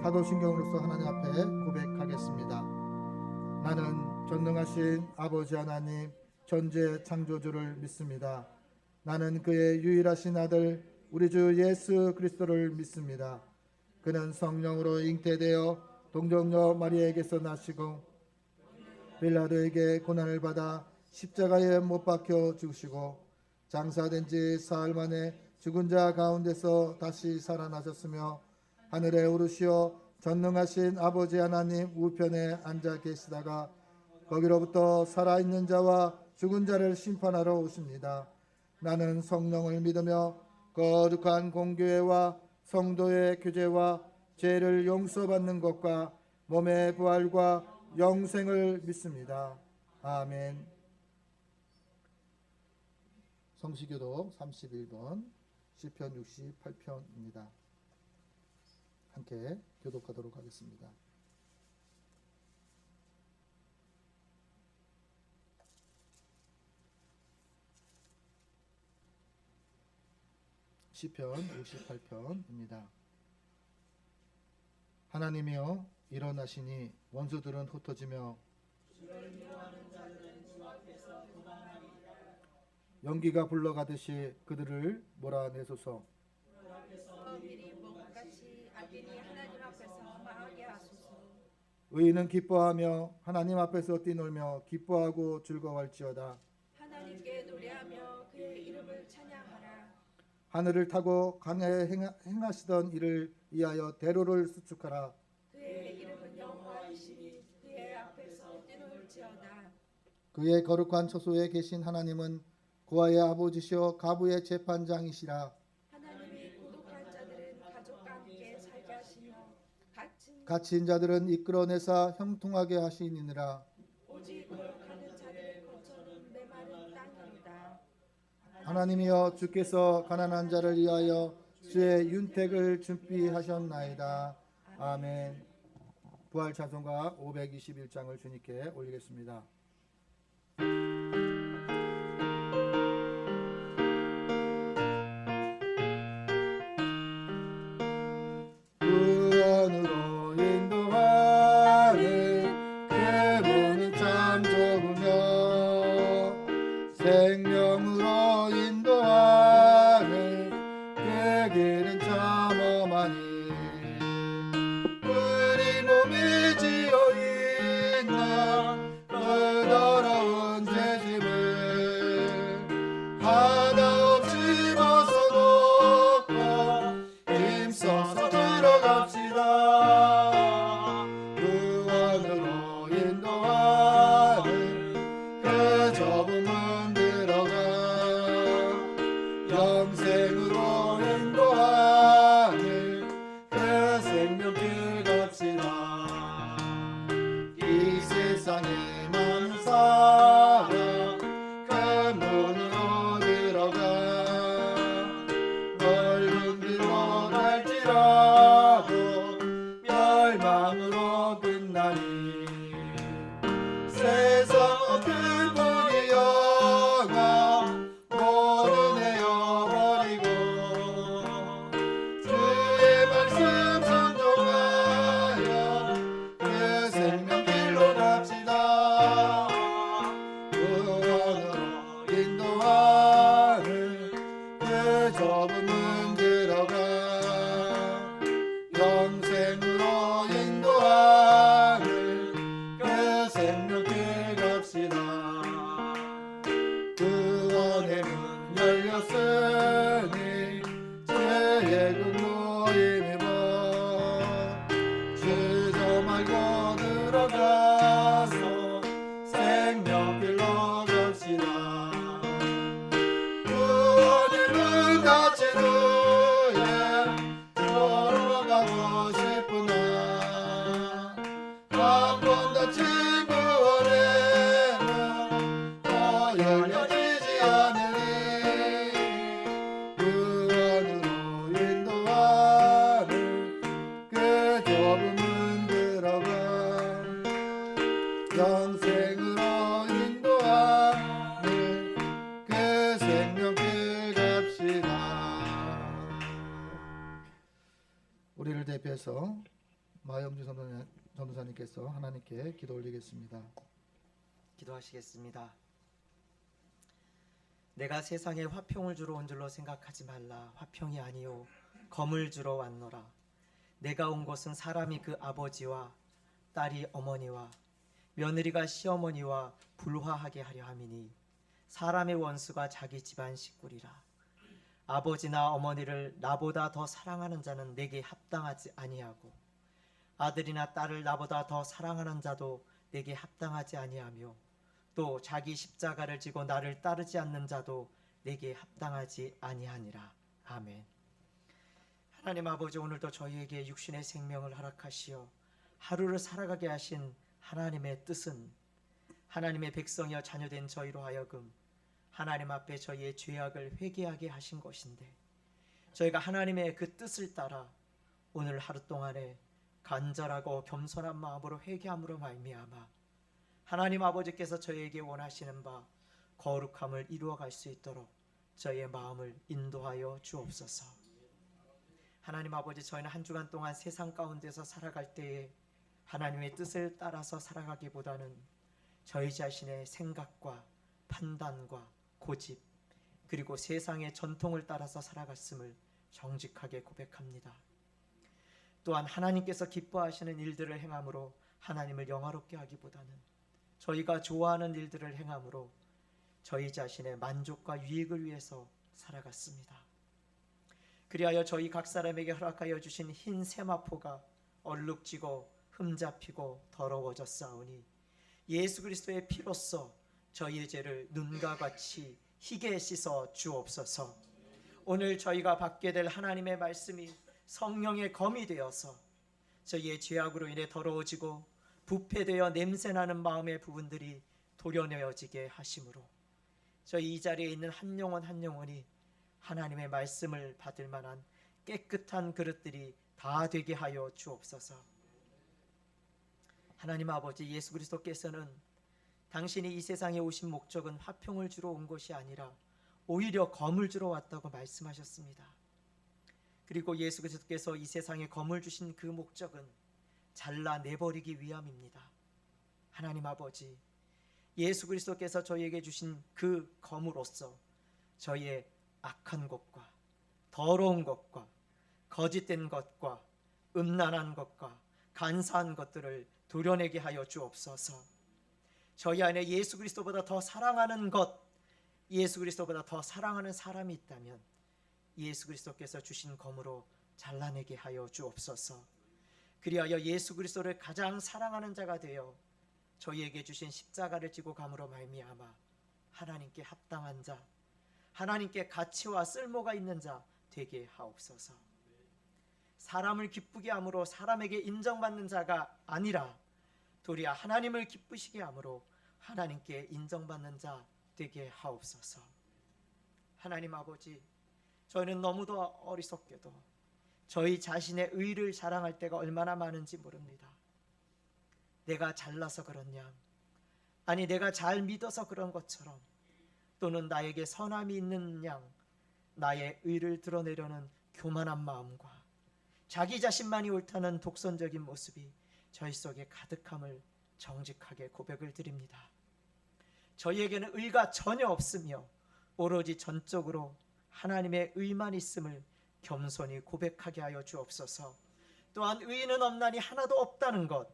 사도신경으로서 하나님 앞에 고백하겠습니다. 나는 전능하신 아버지 하나님 전제 창조주를 믿습니다. 나는 그의 유일하신 아들 우리 주 예수 그리스도를 믿습니다. 그는 성령으로 잉태되어 동정녀 마리아에게서 나시고 빌라도에게 고난을 받아 십자가에 못 박혀 죽으시고 장사된 지 사흘 만에 죽은 자 가운데서 다시 살아나셨으며 하늘에 오르시어 전능하신 아버지 하나님 우편에 앉아 계시다가 거기로부터 살아있는 자와 죽은 자를 심판하러 오십니다. 나는 성령을 믿으며 거룩한 공교회와 성도의 교제와 죄를 용서받는 것과 몸의 부활과 영생을 믿습니다. 아멘. 성시교도 31번 시편 68편입니다. 함께 교독하도록 하겠습니다. 시편 68편입니다. 하나님이여 일어나시니 원수들은 흩어지며 연기가 불러가듯이 그들을 몰아내소서. 미리 먹같이 악인이 하나님 앞에서 망하게 하소서. 의인은 기뻐하며 하나님 앞에서 뛰놀며 기뻐하고 즐거워할지어다. 하나님께 노래하며 그의 이름을 찬양하라. 하늘을 타고 강에 행하시던 이를 위하여 대로를 수축하라. 그의 이름은 여호와이시니 그의 앞에서 뛰놀지어다. 그의 거룩한 처소에 계신 하나님은 고아의 아버지시여 가부의 재판장이시라. 하나님이 고독한 자들은 가족과 함께 살게 하시며 갇힌 자들은 이끌어내사 형통하게 하시니라. 오직 거룩하는 자들의 거처는 메마른 땅이로다. 하나님이여 주께서 가난한 자를 위하여 주의 윤택을 준비하셨나이다. 아멘. 부활 찬송가 521장을 주님께 올리겠습니다. 하나니 우리 몸에 지어있는 그 더러운 죄짐을 하나 없이 벗어놓고 힘써서 들어갑시다. 구원으로 인도하는 그 좁은 문 들어가 영생으로 인도하는 그 생명길 갑시다. 이 세상에 많은 사람 그 문으로 들어가 넓은 길로 갈지라도 멸망으로 끝나니 세상 어떤 분이 영화 모두 내어버리고 주의 말씀 순종하여 그 생명길로 갑시다. 구원으로 인도하는 그 좁은 문 들어가 영생으로 인도하는 그 생명길 갑시다. 구원의 문 열렸으니 죄의 근무 힘입어 주저 말고 들어가서 생명길로 갑시다. 구원의 문 닫힌 후에 걸어가고 싶으나 한 번 닫힌 구원의 문 더 열려지지 않으니 구원으로 인도하는 그 좁은 문 들어가 영생으로 인도하는 그 생명길 갑시다. 우리를 대표해서 마영주 전도사님께서 하나님께 기도 올리겠습니다. 기도하시겠습니다. 내가 세상에 화평을 주러 온 줄로 생각하지 말라. 화평이 아니요 검을 주러 왔노라. 내가 온 곳은 사람이 그 아버지와 딸이 어머니와 며느리가 시어머니와 불화하게 하려 함이니 사람의 원수가 자기 집안 식구리라. 아버지나 어머니를 나보다 더 사랑하는 자는 내게 합당하지 아니하고 아들이나 딸을 나보다 더 사랑하는 자도 내게 합당하지 아니하며 또 자기 십자가를 지고 나를 따르지 않는 자도 내게 합당하지 아니하니라. 아멘. 하나님 아버지, 오늘도 저희에게 육신의 생명을 허락하시어 하루를 살아가게 하신 하나님의 뜻은 하나님의 백성이여 자녀된 저희로 하여금 하나님 앞에 저희의 죄악을 회개하게 하신 것인데, 저희가 하나님의 그 뜻을 따라 오늘 하루 동안에 간절하고 겸손한 마음으로 회개함으로 말미암아 하나님 아버지께서 저희에게 원하시는 바 거룩함을 이루어갈 수 있도록 저희의 마음을 인도하여 주옵소서. 하나님 아버지, 저희는 한 주간 동안 세상 가운데서 살아갈 때에 하나님의 뜻을 따라서 살아가기보다는 저희 자신의 생각과 판단과 고집 그리고 세상의 전통을 따라서 살아갔음을 정직하게 고백합니다. 또한 하나님께서 기뻐하시는 일들을 행함으로 하나님을 영화롭게 하기보다는 저희가 좋아하는 일들을 행함으로 저희 자신의 만족과 유익을 위해서 살아갔습니다. 그리하여 저희 각 사람에게 허락하여 주신 흰 세마포가 얼룩지고 흠잡히고 더러워졌사오니 예수 그리스도의 피로써 저희의 죄를 눈과 같이 희게 씻어 주옵소서. 오늘 저희가 받게 될 하나님의 말씀이 성령의 검이 되어서 저희의 죄악으로 인해 더러워지고 부패되어 냄새나는 마음의 부분들이 도려내어지게 하심으로 저희 이 자리에 있는 한 영혼 한 영혼이 하나님의 말씀을 받을 만한 깨끗한 그릇들이 다 되게 하여 주옵소서. 하나님 아버지, 예수 그리스도께서는 당신이 이 세상에 오신 목적은 화평을 주러 온 것이 아니라 오히려 검을 주러 왔다고 말씀하셨습니다. 그리고 예수 그리스도께서 이 세상에 검을 주신 그 목적은 잘라내버리기 위함입니다. 하나님 아버지, 예수 그리스도께서 저희에게 주신 그 검으로써 저희의 악한 것과 더러운 것과 거짓된 것과 음란한 것과 간사한 것들을 도려내게 하여 주옵소서. 저희 안에 예수 그리스도보다 더 사랑하는 것, 예수 그리스도보다 더 사랑하는 사람이 있다면 예수 그리스도께서 주신 검으로 잘라내게 하여 주옵소서. 그리하여 예수 그리스도를 가장 사랑하는 자가 되어 저희에게 주신 십자가를 지고 감으로 말미암아 하나님께 합당한 자, 하나님께 가치와 쓸모가 있는 자 되게 하옵소서. 사람을 기쁘게 함으로 사람에게 인정받는 자가 아니라 도리어 하나님을 기쁘시게 함으로 하나님께 인정받는 자 되게 하옵소서. 하나님 아버지, 저희는 너무도 어리석게도 저희 자신의 의를 자랑할 때가 얼마나 많은지 모릅니다. 내가 잘나서 그렇냐, 아니 내가 잘 믿어서 그런 것처럼, 또는 나에게 선함이 있는 양 나의 의를 드러내려는 교만한 마음과 자기 자신만이 옳다는 독선적인 모습이 저희 속에 가득함을 정직하게 고백을 드립니다. 저희에게는 의가 전혀 없으며 오로지 전적으로 하나님의 의만 있음을 겸손히 고백하게 하여 주옵소서. 또한 의인은 없나니 하나도 없다는 것,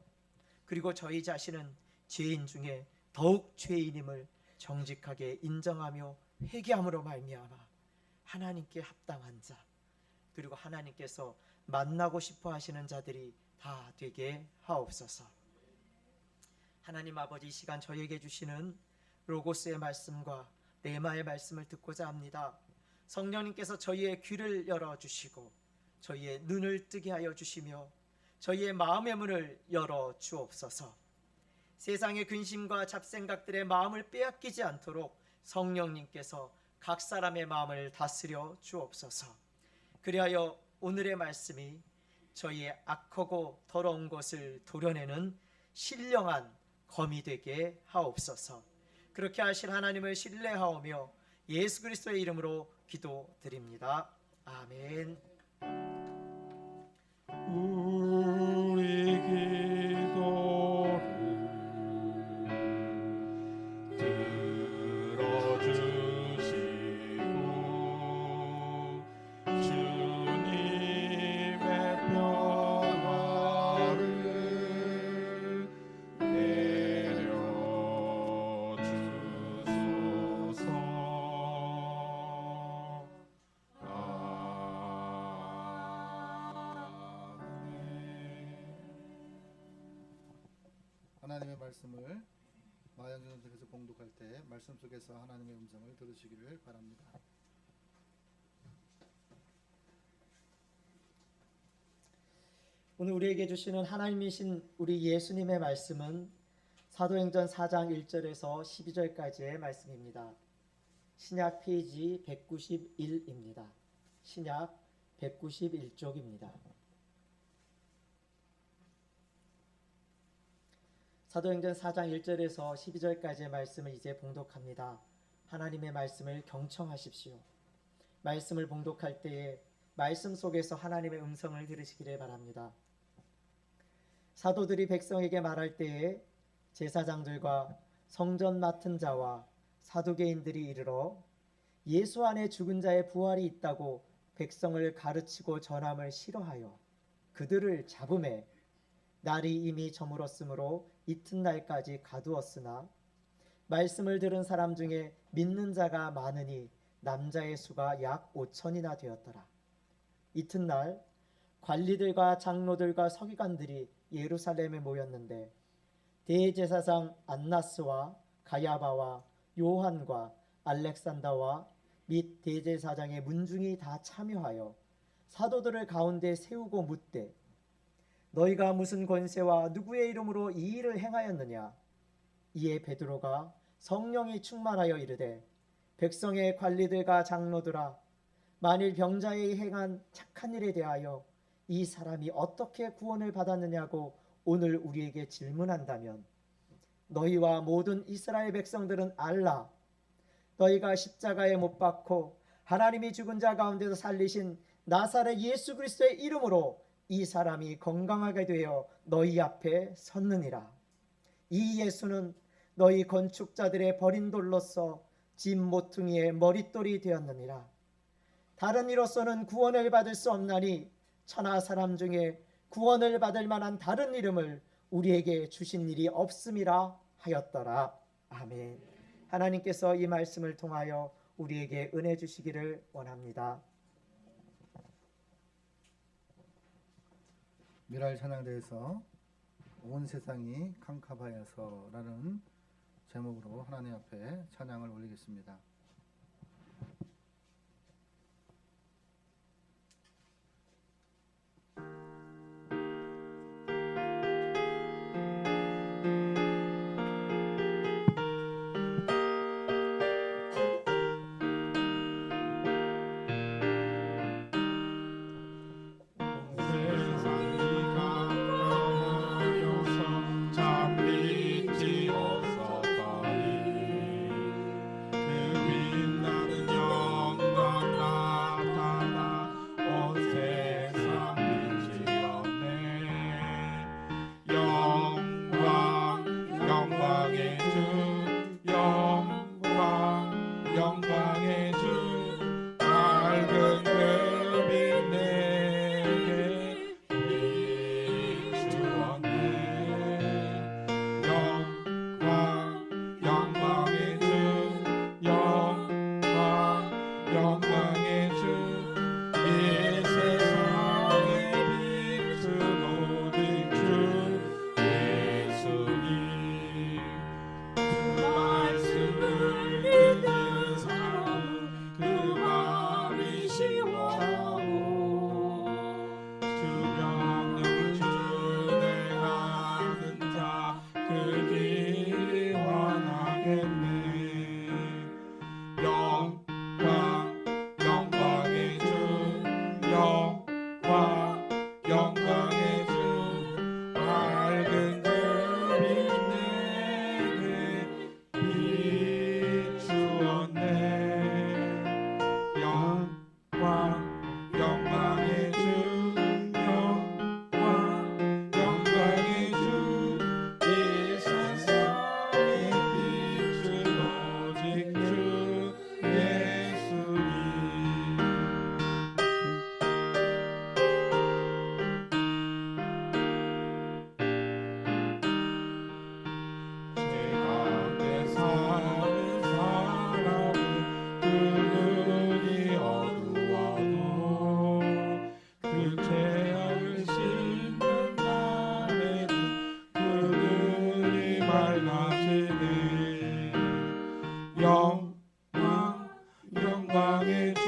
그리고 저희 자신은 죄인 중에 더욱 죄인임을 정직하게 인정하며 회개함으로 말미암아 하나님께 합당한 자, 그리고 하나님께서 만나고 싶어 하시는 자들이 다 되게 하옵소서. 하나님 아버지, 이 시간 저희에게 주시는 로고스의 말씀과 레마의 말씀을 듣고자 합니다. 성령님께서 저희의 귀를 열어주시고 저희의 눈을 뜨게 하여 주시며 저희의 마음의 문을 열어 주옵소서. 세상의 근심과 잡생각들의 마음을 빼앗기지 않도록 성령님께서 각 사람의 마음을 다스려 주옵소서. 그리하여 오늘의 말씀이 저희의 악하고 더러운 것을 도려내는 신령한 검이 되게 하옵소서. 그렇게 하실 하나님을 신뢰하오며 예수 그리스도의 이름으로 기도드립니다. 아멘. 우리 기도를 들어주시고 주님의 평화를 내려주소서. 하나님의 말씀을 마yan주 선생께서 봉독할 때 말씀 속에서 하나님의 음성을 들으시기를 바랍니다. 오늘 우리에게 주시는 하나님이신 우리 예수님의 말씀은 사도행전 4장 1절에서 12절까지의 말씀입니다. 신약 페이지 191입니다. 신약 191쪽입니다. 사도행전 4장 1절에서 12절까지의 말씀을 이제 봉독합니다. 하나님의 말씀을 경청하십시오. 말씀을 봉독할 때에 말씀 속에서 하나님의 음성을 들으시기를 바랍니다. 사도들이 백성에게 말할 때에 제사장들과 성전 맡은 자와 사두개인들이 이르러 예수 안에 죽은 자의 부활이 있다고 백성을 가르치고 전함을 싫어하여 그들을 잡음에 날이 이미 저물었으므로 이튿날까지 가두었으나 말씀을 들은 사람 중에 믿는 자가 많으니 남자의 수가 약 5천이나 되었더라. 이튿날 관리들과 장로들과 서기관들이 예루살렘에 모였는데 대제사장 안나스와 가야바와 요한과 알렉산더와 및 대제사장의 문중이 다 참여하여 사도들을 가운데 세우고 묻되 너희가 무슨 권세와 누구의 이름으로 이 일을 행하였느냐? 이에 베드로가 성령이 충만하여 이르되 백성의 관리들과 장로들아, 만일 병자에 행한 착한 일에 대하여 이 사람이 어떻게 구원을 받았느냐고 오늘 우리에게 질문한다면 너희와 모든 이스라엘 백성들은 알라. 너희가 십자가에 못 박고 하나님이 죽은 자 가운데서 살리신 나사렛 예수 그리스도의 이름으로 이 사람이 건강하게 되어 너희 앞에 섰느니라. 이 예수는 너희 건축자들의 버린 돌로서 집 모퉁이의 머릿돌이 되었느니라. 다른 이로서는 구원을 받을 수 없나니 천하 사람 중에 구원을 받을 만한 다른 이름을 우리에게 주신 일이 없음이라 하였더라. 아멘. 하나님께서 이 말씀을 통하여 우리에게 은혜 주시기를 원합니다. 미랄 찬양대에서 온 세상이 캄캄하여서라는 제목으로 하나님 앞에 찬양을 올리겠습니다. 세상이 가까워서 참 믿지 못하니 그 빛나는 영광 나타나 온 세상 빛이 없네. 영광의 주 영광의 주 밝은 별빛 내게 비추었네. 영광의 주 영광의 주 이 세상에 비춘 오직 주 예수님. 그 말씀을 듣는 사람은 그 마음이 시원하고 주 명령을 준행하는 자 그 길이 환하겠네. 영광의 주 영광의 주 밝은 별빛 내게 비추었네. 영광의 주 영광의 주 이 세상에 비춘 오직 주 예수님. 제 가운데 사는 사람은 그 눈이 어두워도 그 죄악을 씻는 날에는 그 눈이 맑아지네. 영광의 주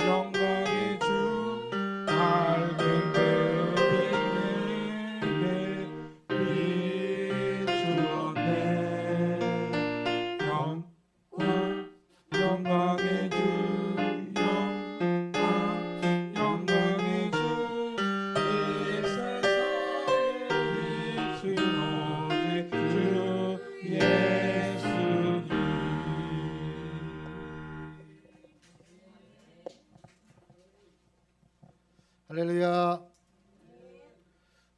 영광의 주 밝은 별빛 내게 비추었네. 영광의 주 영광의 주 이 세상에 비춘 오직 주 예수님. 할렐루야.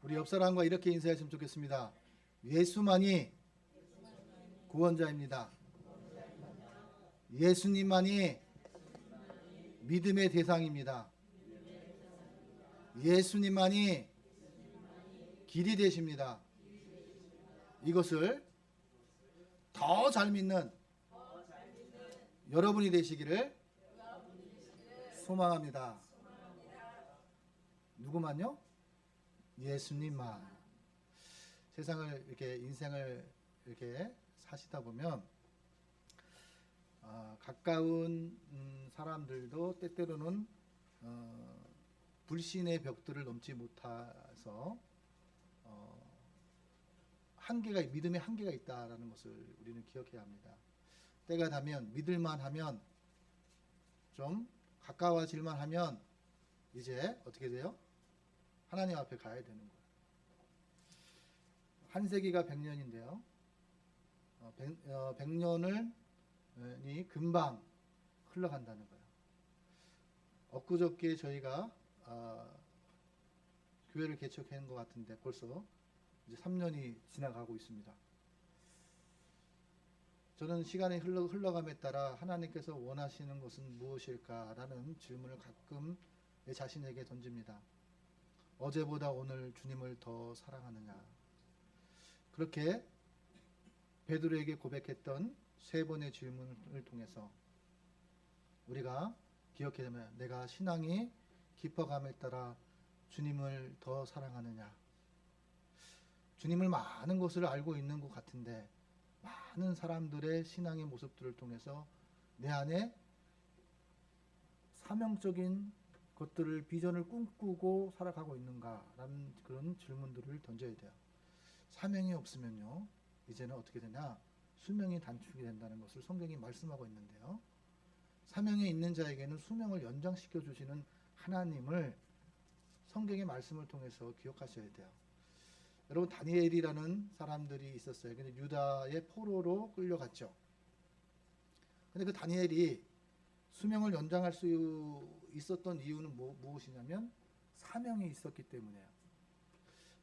우리 옆 사람과 이렇게 인사했으면 좋겠습니다. 예수만이 구원자입니다. 예수님만이 믿음의 대상입니다. 예수님만이 길이 되십니다. 이것을 더 잘 믿는 여러분이 되시기를 소망합니다. 누구만요? 예수님만. 세상을 이렇게 인생을 이렇게 사시다 보면 가까운 사람들도 때때로는 불신의 벽들을 넘지 못해서 한계가 믿음의 한계가 있다라는 것을 우리는 기억해야 합니다. 때가 되면 믿을만 하면 좀 가까워질만 하면 이제 어떻게 돼요? 하나님 앞에 가야 되는 거예요. 한 세기가 100년인데요. 100년이 금방 흘러간다는 거예요. 엊그저께 저희가 교회를 개척한 것 같은데 벌써 이제 3년이 지나가고 있습니다. 저는 시간이 흘러감에 따라 하나님께서 원하시는 것은 무엇일까라는 질문을 가끔 내 자신에게 던집니다. 어제보다 오늘 주님을 더 사랑하느냐. 그렇게 베드로에게 고백했던 3번의 질문을 통해서 우리가 기억해야 되면 내가 신앙이 깊어감에 따라 주님을 더 사랑하느냐. 주님을 많은 것을 알고 있는 것 같은데 많은 사람들의 신앙의 모습들을 통해서 내 안에 사명적인 것들을 비전을 꿈꾸고 살아가고 있는가라는 그런 질문들을 던져야 돼요. 사명이 없으면요 이제는 어떻게 되냐, 수명이 단축이 된다는 것을 성경이 말씀하고 있는데요, 사명에 있는 자에게는 수명을 연장시켜 주시는 하나님을 성경의 말씀을 통해서 기억하셔야 돼요. 여러분, 다니엘이라는 사람들이 있었어요. 근데 유다의 포로로 끌려갔죠. 근데 그 다니엘이 수명을 연장할 수 있었던 이유는 무엇이냐면 사명이 있었기 때문이에요.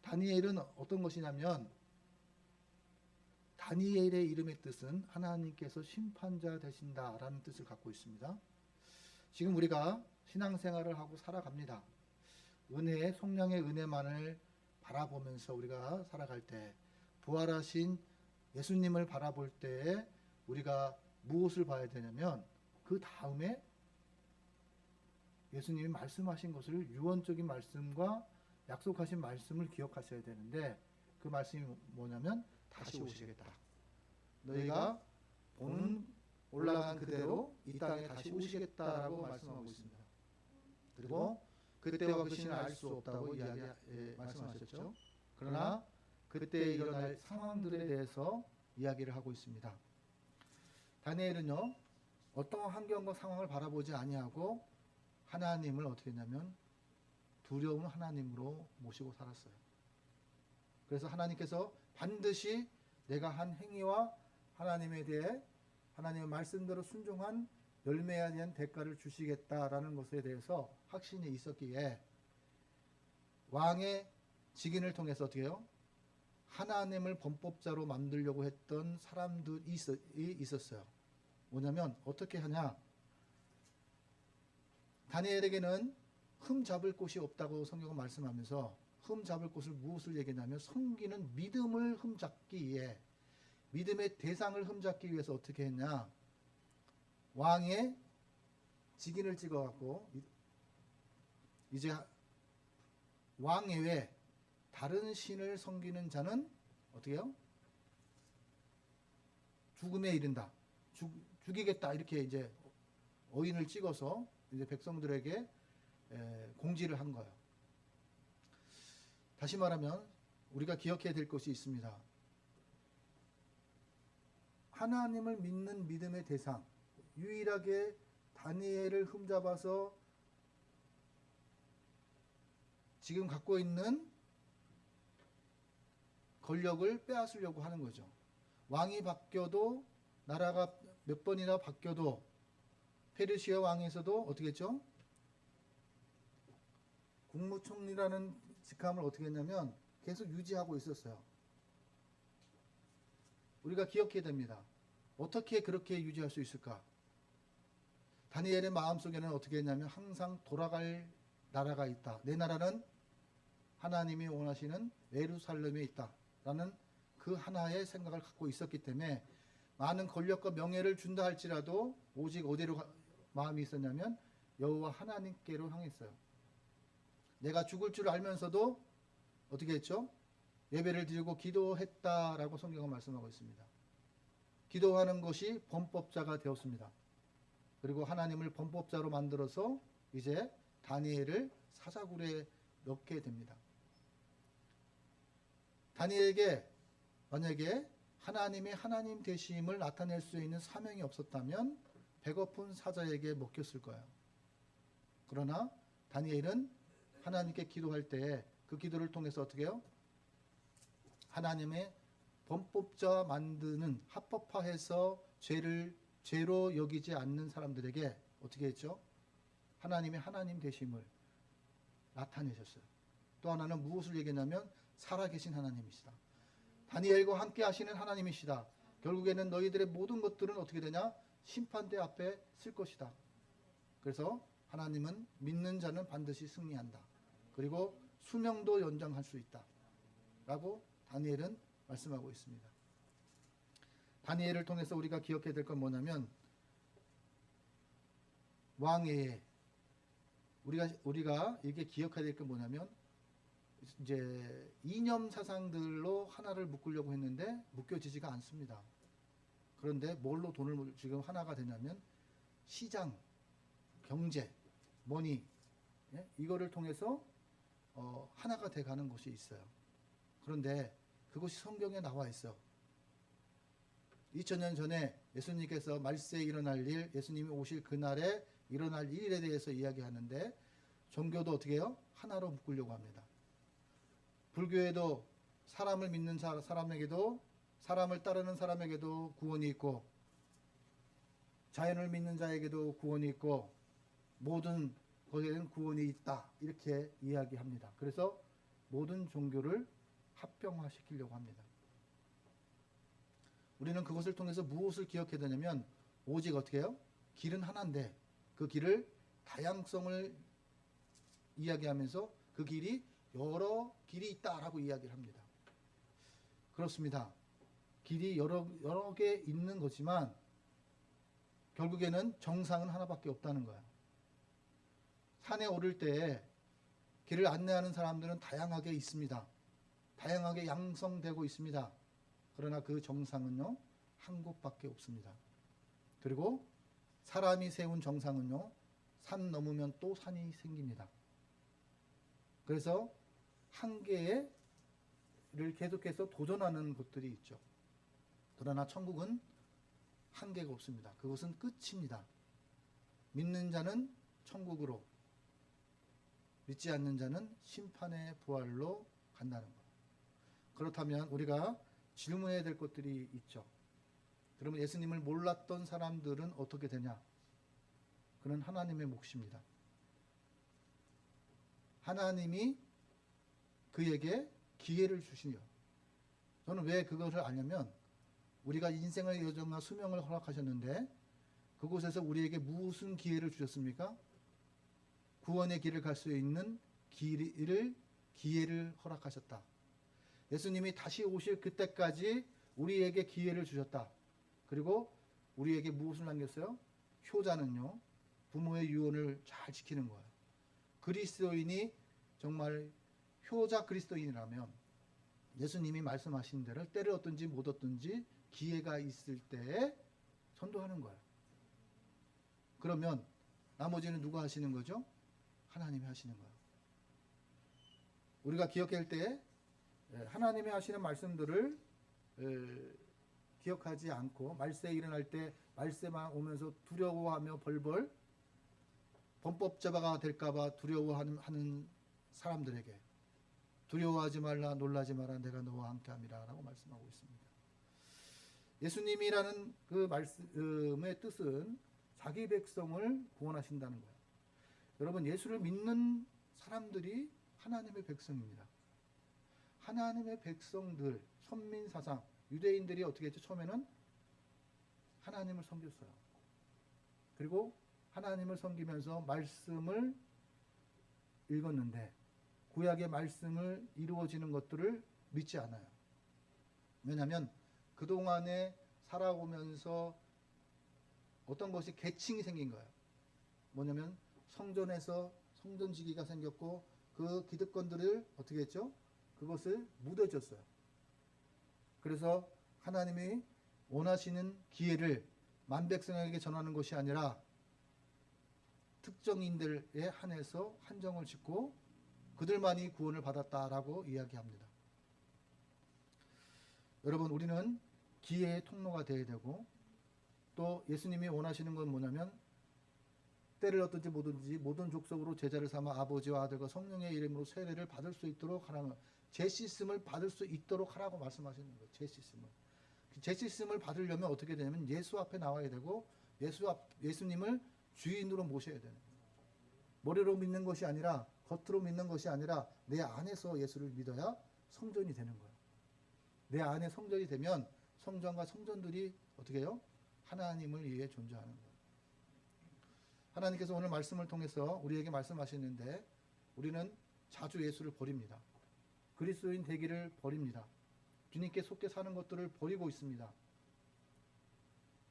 다니엘은 어떤 것이냐면 다니엘의 이름의 뜻은 하나님께서 심판자 되신다라는 뜻을 갖고 있습니다. 지금 우리가 신앙생활을 하고 살아갑니다. 은혜의 속량의 은혜만을 바라보면서 우리가 살아갈 때, 부활하신 예수님을 바라볼 때 우리가 무엇을 봐야 되냐면 그 다음에 예수님이 말씀하신 것을 유언적인 말씀과 약속하신 말씀을 기억하셔야 되는데 그 말씀이 뭐냐면 다시 오시겠다. 너희가 보는 올라간 그대로 이 땅에 다시 오시겠다라고 말씀하고 있습니다. 그리고 그때와 그 시는 알 수 없다고 말씀하셨죠. 그러나 그때 일어날 상황들에 대해서 이야기를 하고 있습니다. 다니엘은요 어떤 환경과 상황을 바라보지 아니하고 하나님을 어떻게 했냐면 두려운 하나님으로 모시고 살았어요. 그래서 하나님께서 반드시 내가 한 행위와 하나님에 대해 하나님의 말씀대로 순종한 열매에 대한 대가를 주시겠다라는 것에 대해서 확신이 있었기에 왕의 직인을 통해서 어떻게 해요? 하나님을 범법자로 만들려고 했던 사람들이 있었어요. 뭐냐면 어떻게 하냐? 다니엘에게는 흠 잡을 곳이 없다고 성경은 말씀하면서 흠 잡을 곳을 무엇을 얘기하냐면 섬기는 믿음을 흠잡기 위해, 믿음의 대상을 흠잡기 위해서 어떻게 했냐? 왕의 직인을 찍어갖고 이제 왕 외에 다른 신을 섬기는 자는 어떻게 해요? 죽음에 이른다. 죽이겠다. 이렇게 이제 어인을 찍어서 이제 백성들에게 공지를 한 거예요. 다시 말하면 우리가 기억해야 될 것이 있습니다. 하나님을 믿는 믿음의 대상, 유일하게 다니엘을 흠잡아서 지금 갖고 있는 권력을 빼앗으려고 하는 거죠. 왕이 바뀌어도, 나라가 몇 번이나 바뀌어도 페르시아 왕에서도 어떻게 했죠? 국무총리라는 직함을 어떻게 했냐면 계속 유지하고 있었어요. 우리가 기억해야 됩니다. 어떻게 그렇게 유지할 수 있을까? 다니엘의 마음속에는 어떻게 했냐면 항상 돌아갈 나라가 있다. 내 나라는 하나님이 원하시는 예루살렘에 있다라는 그 하나의 생각을 갖고 있었기 때문에 많은 권력과 명예를 준다 할지라도 오직 어디로 마음이 있었냐면 여호와 하나님께로 향했어요. 내가 죽을 줄 알면서도 어떻게 했죠? 예배를 드리고 기도했다라고 성경은 말씀하고 있습니다. 기도하는 것이 범법자가 되었습니다. 그리고 하나님을 범법자로 만들어서 이제 다니엘을 사자굴에 넣게 됩니다. 다니엘에게 만약에 하나님의 하나님 되심을 나타낼 수 있는 사명이 없었다면 배고픈 사자에게 먹혔을 거예요. 그러나 다니엘은 하나님께 기도할 때 그 기도를 통해서 어떻게 해요? 하나님의 범법자 만드는, 합법화해서 죄로 여기지 않는 사람들에게 어떻게 했죠? 하나님의 하나님 되심을 나타내셨어요. 또 하나는 무엇을 얘기했냐면 살아계신 하나님이시다. 다니엘과 함께 하시는 하나님이시다. 결국에는 너희들의 모든 것들은 어떻게 되냐? 심판대 앞에 쓸 것이다. 그래서 하나님은 믿는 자는 반드시 승리한다. 그리고 수명도 연장할 수 있다. 라고 다니엘은 말씀하고 있습니다. 다니엘을 통해서 우리가 기억해야 될 건 뭐냐면 왕의 우리가 이게 기억해야 될 건 뭐냐면 이제 이념 사상들로 하나를 묶으려고 했는데 묶여지지가 않습니다. 그런데 뭘로 돈을 지금 하나가 되냐면 시장, 경제, 머니, 이거를 통해서 하나가 돼가는 곳이 있어요. 그런데 그것이 성경에 나와 있어. 2000년 전에 예수님께서 말세에 일어날 일, 예수님이 오실 그날에 일어날 일에 대해서 이야기하는데 종교도 어떻게 해요? 하나로 묶으려고 합니다. 불교에도 사람을 믿는 사람에게도 사람을 따르는 사람에게도 구원이 있고 자연을 믿는 자에게도 구원이 있고 모든 것에는 구원이 있다. 이렇게 이야기합니다. 그래서 모든 종교를 합병화시키려고 합니다. 우리는 그것을 통해서 무엇을 기억해야 되냐면 오직 어떻게 해요? 길은 하나인데 그 길을 다양성을 이야기하면서 그 길이 여러 길이 있다라고 이야기를 합니다. 그렇습니다. 길이 여러 개 있는 거지만 결국에는 정상은 하나밖에 없다는 거야. 산에 오를 때 길을 안내하는 사람들은 다양하게 있습니다. 다양하게 양성되고 있습니다. 그러나 그 정상은요, 한 곳밖에 없습니다. 그리고 사람이 세운 정상은요, 산 넘으면 또 산이 생깁니다. 그래서 한계를 계속해서 도전하는 곳들이 있죠. 그러나 천국은 한계가 없습니다. 그것은 끝입니다. 믿는 자는 천국으로, 믿지 않는 자는 심판의 부활로 간다는 것. 그렇다면 우리가 질문해야 될 것들이 있죠. 그러면 예수님을 몰랐던 사람들은 어떻게 되냐? 그는 하나님의 몫입니다. 하나님이 그에게 기회를 주시니요. 저는 왜 그것을 아냐면 우리가 인생의 여정과 수명을 허락하셨는데 그곳에서 우리에게 무슨 기회를 주셨습니까? 구원의 길을 갈 수 있는 기회를 허락하셨다. 예수님이 다시 오실 그때까지 우리에게 기회를 주셨다. 그리고 우리에게 무엇을 남겼어요? 효자는요, 부모의 유언을 잘 지키는 거예요. 그리스도인이 정말 효자 그리스도인이라면 예수님이 말씀하신 대로 때를 얻든지 못 얻든지 기회가 있을 때에 전도하는 거예요. 그러면 나머지는 누가 하시는 거죠? 하나님이 하시는 거예요. 우리가 기억할 때 하나님이 하시는 말씀들을 기억하지 않고 말세에 일어날 때 말세만 오면서 두려워하며 벌벌 범법자가 될까봐 두려워하는 사람들에게 두려워하지 말라, 놀라지 마라, 내가 너와 함께함이라 라고 말씀하고 있습니다. 예수님이라는 그 말씀의 뜻은 자기 백성을 구원하신다는 거예요. 여러분, 예수를 믿는 사람들이 하나님의 백성입니다. 하나님의 백성들, 선민사상, 유대인들이 어떻게 했죠? 처음에는 하나님을 섬겼어요. 그리고 하나님을 섬기면서 말씀을 읽었는데 구약의 말씀을 이루어지는 것들을 믿지 않아요. 왜냐하면 그동안에 살아오면서 어떤 것이 계층이 생긴 거예요. 뭐냐면 성전에서 성전지기가 생겼고 그 기득권들을 어떻게 했죠? 그것을 묻어줬어요. 그래서 하나님이 원하시는 기회를 만백성에게 전하는 것이 아니라 특정인들에 한해서 한정을 짓고 그들만이 구원을 받았다라고 이야기합니다. 여러분, 우리는 기회의 통로가 되어야 되고 또 예수님이 원하시는 건 뭐냐면 때를 얻든지 뭐든지 모든 족속으로 제자를 삼아 아버지와 아들과 성령의 이름으로 세례를 받을 수 있도록 하라는 거예요. 제시스를 받을 수 있도록 하라고 말씀하시는 거예요. 제시스를 받으려면 어떻게 되냐면 예수 앞에 나와야 되고 예수님을 주인으로 모셔야 되는 거예요. 머리로 믿는 것이 아니라 겉으로 믿는 것이 아니라 내 안에서 예수를 믿어야 성전이 되는 거예요. 내 안에 성전이 되면 성전과 성전들이 어떻게 해요? 하나님을 위해 존재하는 거예요. 하나님께서 오늘 말씀을 통해서 우리에게 말씀하시는데 우리는 자주 예수를 버립니다. 그리스도인 되기를 버립니다. 주님께 속해 사는 것들을 버리고 있습니다.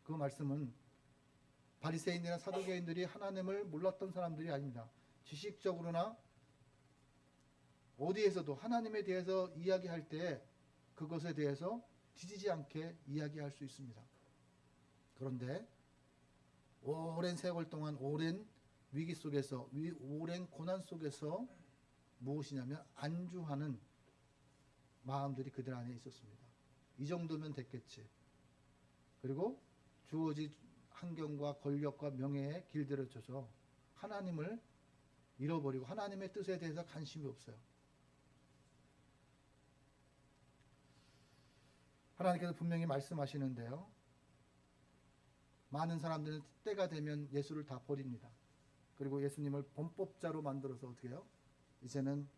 그 말씀은 바리새인이나 사두개인들이 하나님을 몰랐던 사람들이 아닙니다. 지식적으로나 어디에서도 하나님에 대해서 이야기할 때 그것에 대해서 뒤지지 않게 이야기할 수 있습니다. 그런데 오랜 세월 동안 오랜 위기 속에서 오랜 고난 속에서 무엇이냐면 안주하는 마음들이 그들 안에 있었습니다. 이 정도면 됐겠지. 그리고 주어진 환경과 권력과 명예에 길들여져서 하나님을 잃어버리고 하나님의 뜻에 대해서 관심이 없어요. 하나님께서 분명히 말씀하시는데요. 많은 사람들은 때가 되면 예수를 다 버립니다. 그리고 예수님을 범법자로 만들어서 어떻게 해요? 이제는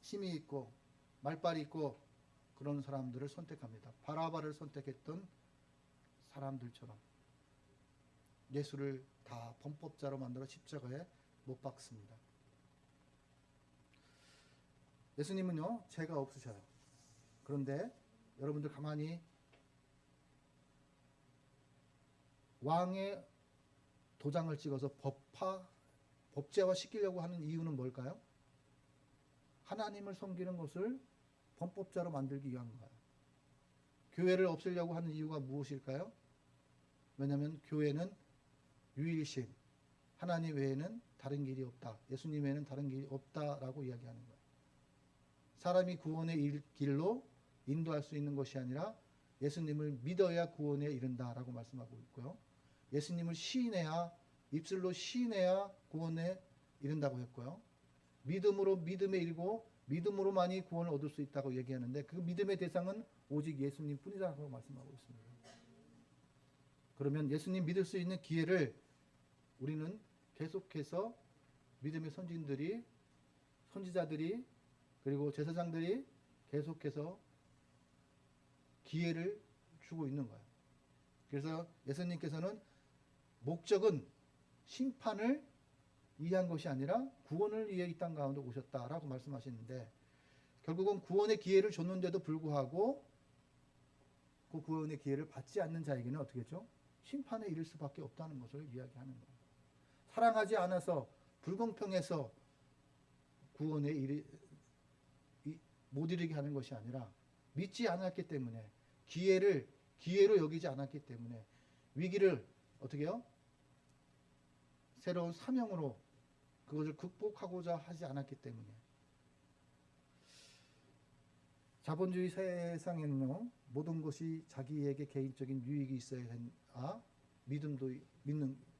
힘이 있고 말빨이 있고 그런 사람들을 선택합니다. 바라바를 선택했던 사람들처럼 예수를 다 범법자로 만들어 십자가에 못 박습니다. 예수님은요, 죄가 없으셔요. 그런데 여러분들 가만히 왕의 도장을 찍어서 법제화 시키려고 하는 이유는 뭘까요? 하나님을 섬기는 것을 범법자로 만들기 위한 거예요. 교회를 없애려고 하는 이유가 무엇일까요? 왜냐하면 교회는 유일신, 하나님 외에는 다른 길이 없다. 예수님 외에는 다른 길이 없다라고 이야기하는 거예요. 사람이 구원의 길로 인도할 수 있는 것이 아니라 예수님을 믿어야 구원에 이른다라고 말씀하고 있고요. 예수님을 시인해야, 입술로 시인해야 구원에 이른다고 했고요. 믿음으로 믿음에 이르고 믿음으로만이 구원을 얻을 수 있다고 얘기하는데 그 믿음의 대상은 오직 예수님 뿐이라고 말씀하고 있습니다. 그러면 예수님 믿을 수 있는 기회를 우리는 계속해서 믿음의 선지자들이 그리고 제사장들이 계속해서 기회를 주고 있는 거예요. 그래서 예수님께서는 목적은 심판을 위한 것이 아니라 구원을 위해 이 땅 가운데 오셨다라고 말씀하시는데 결국은 구원의 기회를 줬는데도 불구하고 그 구원의 기회를 받지 않는 자에게는 어떻게 했죠? 심판에 이를 수밖에 없다는 것을 이야기하는 거예요. 사랑하지 않아서 불공평해서 구원에 못 이르게 하는 것이 아니라 믿지 않았기 때문에 기회로 여기지 않았기 때문에 위기를 어떻게 해요? 새로운 사명으로 그것을 극복하고자 하지 않았기 때문에 자본주의 세상에는요 모든 것이 자기에게 개인적인 유익이 있어야 된다.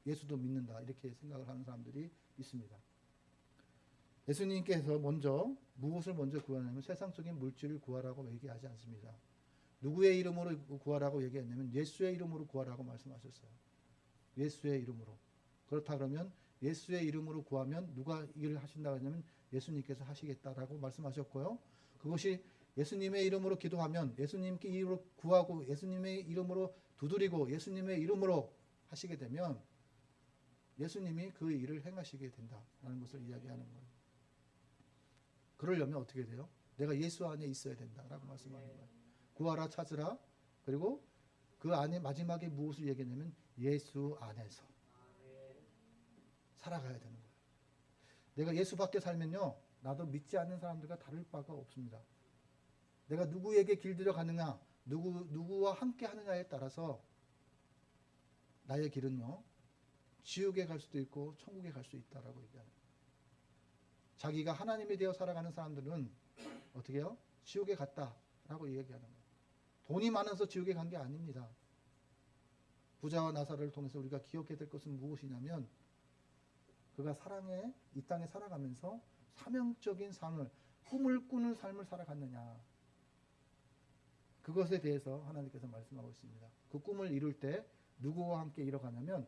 예수도 믿는다 이렇게 생각을 하는 사람들이 있습니다. 예수님께서 무엇을 먼저 구하냐면 세상적인 물질을 구하라고 얘기하지 않습니다. 누구의 이름으로 구하라고 얘기했냐면 예수의 이름으로 구하라고 말씀하셨어요. 예수의 이름으로. 그렇다 그러면 예수의 이름으로 구하면 누가 일을 하신다고 하냐면 예수님께서 하시겠다라고 말씀하셨고요. 그것이 예수님의 이름으로 기도하면 예수님께 이름으로 구하고 예수님의 이름으로 두드리고 예수님의 이름으로 하시게 되면 예수님이 그 일을 행하시게 된다라는 것을 이야기하는 거예요. 그러려면 어떻게 돼요? 내가 예수 안에 있어야 된다라고 말씀하는 거예요. 구하라 찾으라. 그리고 그 안에 마지막에 무엇을 얘기하냐면 예수 안에서 살아가야 되는 거예요. 내가 예수 밖에 살면요 나도 믿지 않는 사람들과 다를 바가 없습니다. 내가 누구에게 길들여 가느냐 누구와 함께 하느냐에 따라서 나의 길은요 지옥에 갈 수도 있고 천국에 갈 수 있다라고 얘기하는 거예요. 자기가 하나님이 되어 살아가는 사람들은 어떻게 해요? 지옥에 갔다라고 얘기하는 거예요. 돈이 많아서 지옥에 간 게 아닙니다. 부자와 나사로를 통해서 우리가 기억해야 될 것은 무엇이냐면 그가 사랑에 이 땅에 살아가면서 사명적인 삶을 꿈을 꾸는 삶을 살아갔느냐 그것에 대해서 하나님께서 말씀하고 있습니다. 그 꿈을 이룰 때 누구와 함께 이뤄가냐면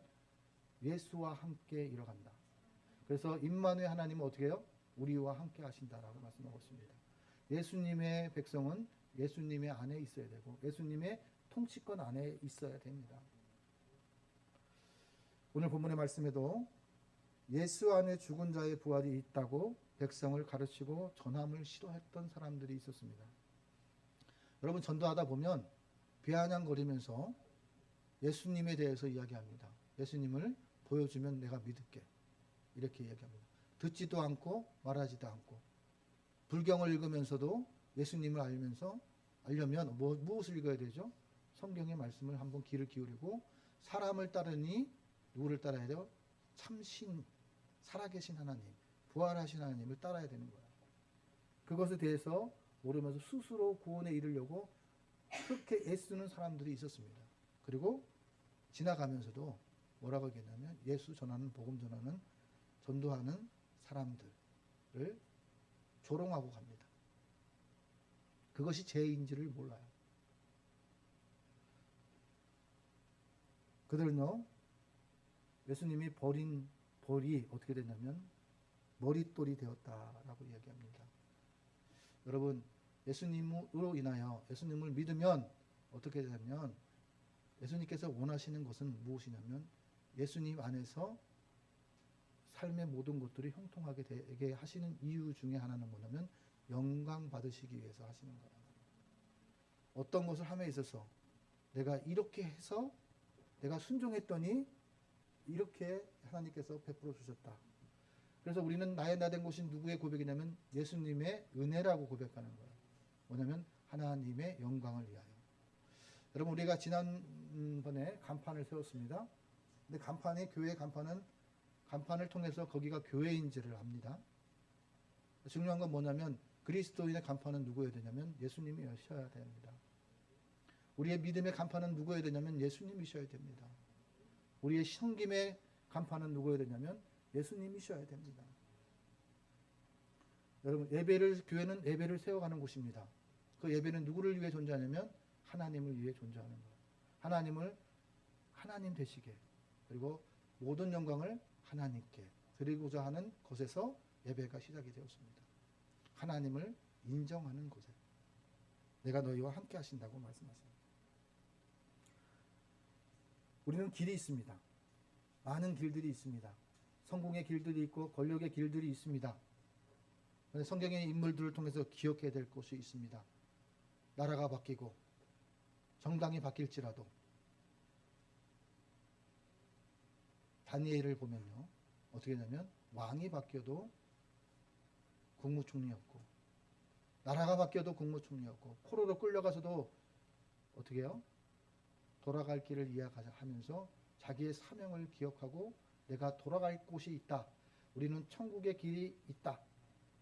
예수와 함께 이뤄간다. 그래서 임마누엘 하나님은 어떻게 해요? 우리와 함께 하신다라고 말씀하고 있습니다. 예수님의 백성은 예수님의 안에 있어야 되고 예수님의 통치권 안에 있어야 됩니다. 오늘 본문의 말씀에도 예수 안에 죽은 자의 부활이 있다고 백성을 가르치고 전함을 시도했던 사람들이 있었습니다. 여러분, 전도하다 보면 비아냥거리면서 예수님에 대해서 이야기합니다. 예수님을 보여주면 내가 믿을게, 이렇게 이야기합니다. 듣지도 않고 말하지도 않고, 불경을 읽으면서도 예수님을 알려면 무엇을 읽어야 되죠? 성경의 말씀을 한번 귀를 기울이고, 사람을 따르니 누구를 따라야 돼요? 참신, 살아계신 하나님, 부활하신 하나님을 따라야 되는 거예요. 그것에 대해서 모르면서 스스로 구원에 이르려고 그렇게 애쓰는 사람들이 있었습니다. 그리고 지나가면서도 뭐라고 얘기했냐면 예수 전하는, 복음 전하는, 전도하는 사람들을 조롱하고 갑니다. 그것이 죄인지를 몰라요. 그들은요, 예수님이 버린 벌이 어떻게 됐냐면 머릿돌이 되었다라고 이야기합니다. 여러분, 예수님으로 인하여 예수님을 믿으면 어떻게 되냐면, 예수님께서 원하시는 것은 무엇이냐면 예수님 안에서 삶의 모든 것들이 형통하게 되게 하시는 이유 중에 하나는 뭐냐면 영광 받으시기 위해서 하시는 거예요. 어떤 것을 함에 있어서 내가 이렇게 해서 내가 순종했더니 이렇게 하나님께서 베풀어 주셨다. 그래서 우리는 나의 나된 것이 누구의 고백이냐면 예수님의 은혜라고 고백하는 거예요. 뭐냐면 하나님의 영광을 위하여. 여러분, 우리가 지난번에 간판을 세웠습니다. 근데 교회 간판을 통해서 거기가 교회인지를 압니다. 중요한 건 뭐냐면 그리스도인의 간판은 누구여야 되냐면 예수님이셔야 됩니다. 우리의 믿음의 간판은 누구여야 되냐면 예수님이셔야 됩니다. 우리의 섬김의 간판은 누구여야 되냐면 예수님이셔야 됩니다. 여러분, 교회는 예배를 세워가는 곳입니다. 그 예배는 누구를 위해 존재하냐면 하나님을 위해 존재하는 거예요. 하나님 되시게, 그리고 모든 영광을 하나님께 드리고자 하는 것에서 예배가 시작이 되었습니다. 하나님을 인정하는 곳에 내가 너희와 함께 하신다고 말씀하십니다. 우리는 길이 있습니다. 많은 길들이 있습니다. 성공의 길들이 있고 권력의 길들이 있습니다. 성경의 인물들을 통해서 기억해야 될 것이 있습니다. 나라가 바뀌고 정당이 바뀔지라도 다니엘을 보면요, 어떻게 되냐면 왕이 바뀌어도 국무총리였고, 나라가 바뀌어도 국무총리였고, 포로로 끌려가서도 어떻게 해요? 돌아갈 길을 이야기하면서 자기의 사명을 기억하고 내가 돌아갈 곳이 있다. 우리는 천국의 길이 있다.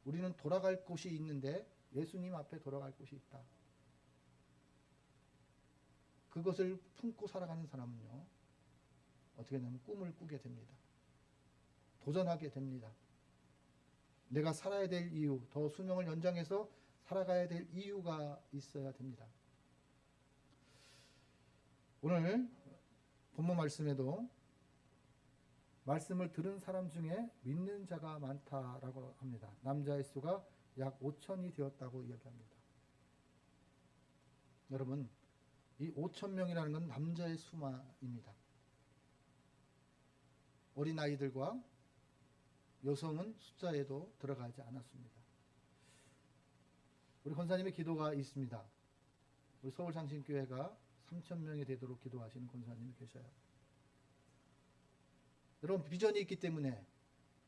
우리는 돌아갈 곳이 있는데 예수님 앞에 돌아갈 곳이 있다. 그것을 품고 살아가는 사람은요, 어떻게 되냐면 꿈을 꾸게 됩니다. 도전하게 됩니다. 내가 살아야 될 이유, 더 수명을 연장해서 살아가야 될 이유가 있어야 됩니다. 오늘 본문 말씀에도 말씀을 들은 사람 중에 믿는 자가 많다라고 합니다. 남자의 수가 약 5천이 되었다고 이야기합니다. 여러분, 이 5천 명이라는 건 남자의 수만입니다. 어린아이들과 여성은 숫자에도 들어가지 않았습니다. 우리 권사님의 기도가 있습니다. 우리 서울장신교회가 3천 명이 되도록 기도하시는 권사님이 계셔요. 여러분, 비전이 있기 때문에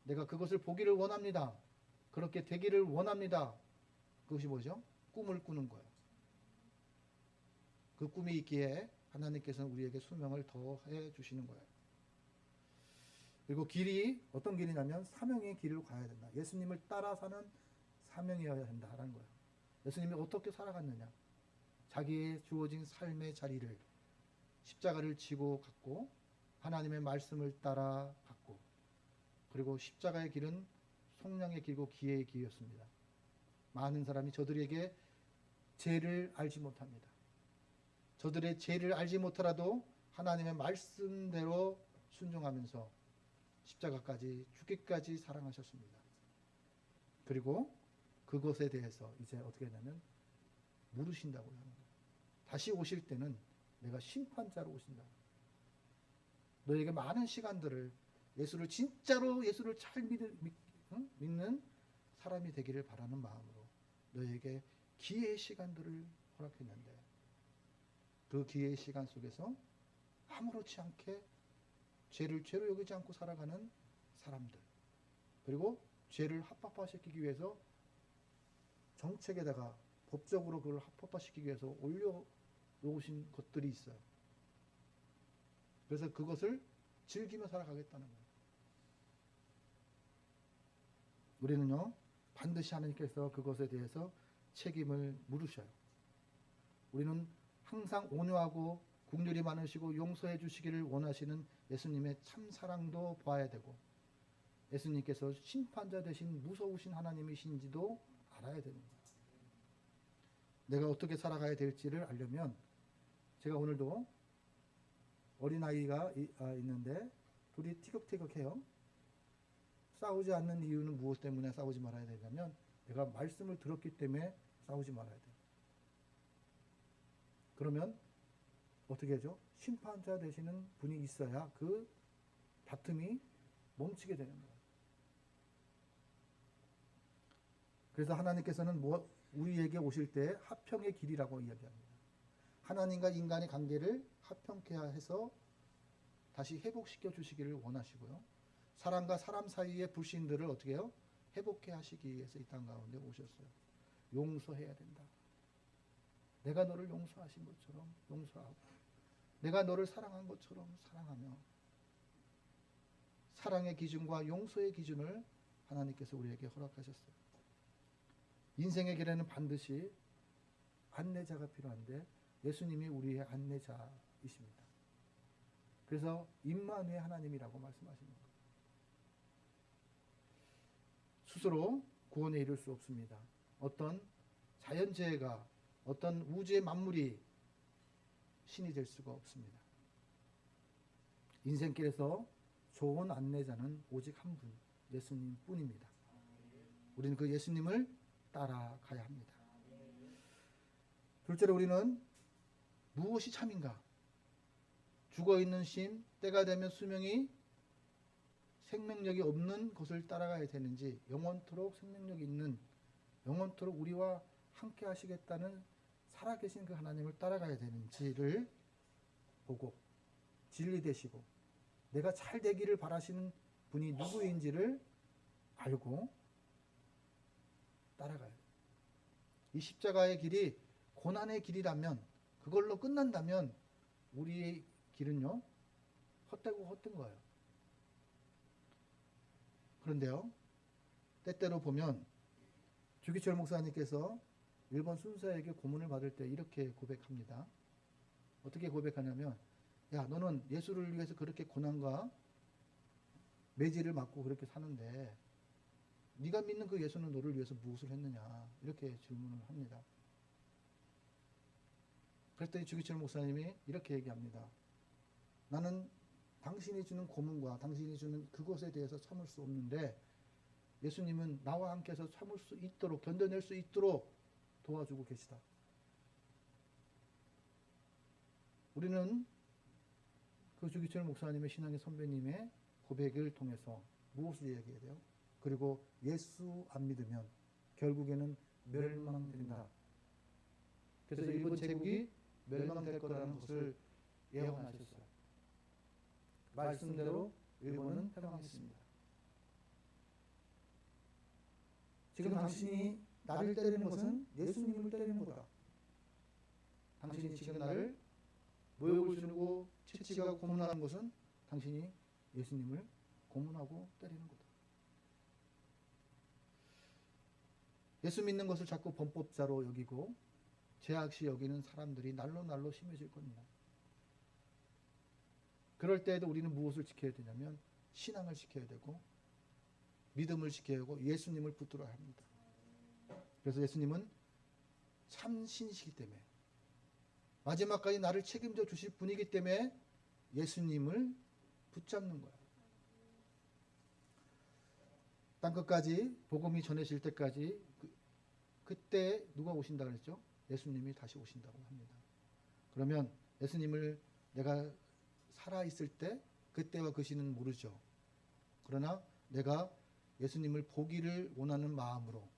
내가 그것을 보기를 원합니다. 그렇게 되기를 원합니다. 그것이 뭐죠? 꿈을 꾸는 거예요. 그 꿈이 있기에 하나님께서는 우리에게 수명을 더해 주시는 거예요. 그리고 길이 어떤 길이냐면 사명의 길을 가야 된다. 예수님을 따라 사는 사명이어야 된다라는 거예요. 예수님이 어떻게 살아갔느냐? 자기의 주어진 삶의 자리를, 십자가를 지고 갔고, 하나님의 말씀을 따라 갔고, 그리고 십자가의 길은 속량의 길고 기회의 길이었습니다. 많은 사람이 저들에게 죄를 알지 못합니다. 저들의 죄를 알지 못하라도 하나님의 말씀대로 순종하면서 십자가까지 죽기까지 사랑하셨습니다. 그리고 그것에 대해서 이제 어떻게 하냐면 물으신다고 하는 거예요. 다시 오실 때는 내가 심판자로 오신다. 너에게 많은 시간들을 예수를 진짜로 예수를 잘 믿는 사람이 되기를 바라는 마음으로 너에게 기회의 시간들을 허락했는데 그 기회의 시간 속에서 아무렇지 않게 죄를 죄로 여기지 않고 살아가는 사람들, 그리고 죄를 합법화시키기 위해서 정책에다가 법적으로 그걸 합법화시키기 위해서 올려놓으신 것들이 있어요. 그래서 그것을 즐기며 살아가겠다는 거예요. 우리는요, 반드시 하나님께서 그것에 대해서 책임을 물으셔요. 우리는 항상 온유하고 국률이 많으시고 용서해 주시기를 원하시는 예수님의 참 사랑도 봐야 되고, 예수님께서 심판자 대신 무서우신 하나님이신지도 알아야 되는 거예요. 내가 어떻게 살아가야 될지를 알려면, 제가 오늘도 어린아이가 있는데 둘이 티격태격해요. 싸우지 않는 이유는 무엇 때문에 싸우지 말아야 되냐면, 내가 말씀을 들었기 때문에 싸우지 말아야 돼요. 그러면 어떻게 하죠? 심판자 되시는 분이 있어야 그 다툼이 멈추게 되는 거예요. 그래서 하나님께서는 우리에게 오실 때 화평의 길이라고 이야기합니다. 하나님과 인간의 관계를 화평케 해서 다시 회복시켜 주시기를 원하시고요. 사람과 사람 사이의 불신들을 어떻게 해요? 회복해 하시기 위해서 이 땅 가운데 오셨어요. 용서해야 된다. 내가 너를 용서하신 것처럼 용서하고, 내가 너를 사랑한 것처럼 사랑하며, 사랑의 기준과 용서의 기준을 하나님께서 우리에게 허락하셨어요. 인생의 길에는 반드시 안내자가 필요한데 예수님이 우리의 안내자이십니다. 그래서 임마누엘 하나님이라고 말씀하시는 거예요. 스스로 구원에 이를 수 없습니다. 어떤 자연재해가, 어떤 우주의 만물이 신이 될 수가 없습니다. 인생길에서 좋은 안내자는 오직 한 분, 예수님 뿐입니다. 우리는 그 예수님을 따라가야 합니다. 둘째로 우리는 무엇이 참인가? 죽어있는 심, 때가 되면 수명이 생명력이 없는 것을 따라가야 되는지, 영원토록 생명력이 있는, 영원토록 우리와 함께 하시겠다는 살아계신 그 하나님을 따라가야 되는지를 보고, 진리 되시고 내가 잘 되기를 바라시는 분이 누구인지를 알고 따라가야 돼요. 이 십자가의 길이 고난의 길이라면, 그걸로 끝난다면 우리의 길은요, 헛되고 헛된 거예요. 그런데요, 때때로 보면 주기철 목사님께서 일본 순사에게 고문을 받을 때 이렇게 고백합니다. 어떻게 고백하냐면, 야, 너는 예수를 위해서 그렇게 고난과 매질을 맞고 그렇게 사는데 네가 믿는 그 예수는 너를 위해서 무엇을 했느냐, 이렇게 질문을 합니다. 그랬더니 주기철 목사님이 이렇게 얘기합니다. 나는 당신이 주는 고문과 당신이 주는 그것에 대해서 참을 수 없는데 예수님은 나와 함께해서 참을 수 있도록, 견뎌낼 수 있도록 도와주고 계시다. 우리는 그 주기철 목사님의 신앙의 선배님의 고백을 통해서 무엇을 얘기해야 돼요? 그리고 예수 안 믿으면 결국에는 멸망된다. 그래서 일본 제국이 멸망될 거라는 것을 예언하셨어요. 말씀대로 일본은 패망했습니다. 지금 당신이 나를 때리는 것은 예수님을 때리는 거다. 당신이 지금 나를 모욕을 주고 채찍하고 고문하는 것은 당신이 예수님을 고문하고 때리는 거다. 예수 믿는 것을 자꾸 범법자로 여기고 죄악시 여기는 사람들이 날로 심해질 겁니다. 그럴 때에도 우리는 무엇을 지켜야 되냐면 신앙을 지켜야 되고 믿음을 지켜야 하고 예수님을 붙들어야 합니다. 그래서 예수님은 참 신이시기 때문에, 마지막까지 나를 책임져 주실 분이기 때문에 예수님을 붙잡는 거예요. 땅끝까지 복음이 전해질 때까지 그때 누가 오신다 그랬죠? 예수님이 다시 오신다고 합니다. 그러면 예수님을 내가 살아있을 때 그때와 그 시는 모르죠. 그러나 내가 예수님을 보기를 원하는 마음으로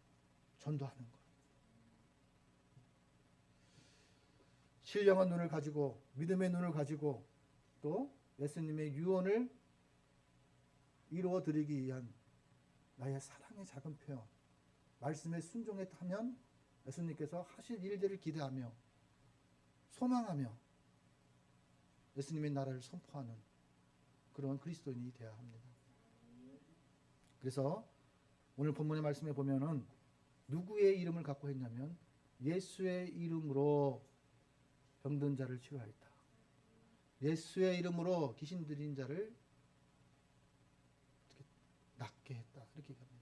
전도하는 것. 신령한 눈을 가지고 믿음의 눈을 가지고 또 예수님의 유언을 이루어 드리기 위한 나의 사랑의 작은 표현, 말씀에 순종했다면 예수님께서 하실 일들을 기대하며 소망하며 예수님의 나라를 선포하는 그런 그리스도인이 되어야 합니다. 그래서 오늘 본문의 말씀에 보면은 누구의 이름을 갖고 했냐면 예수의 이름으로 병든 자를 치료하였다. 예수의 이름으로 귀신 들린 자를 낫게 했다. 이렇게 얘기합니다.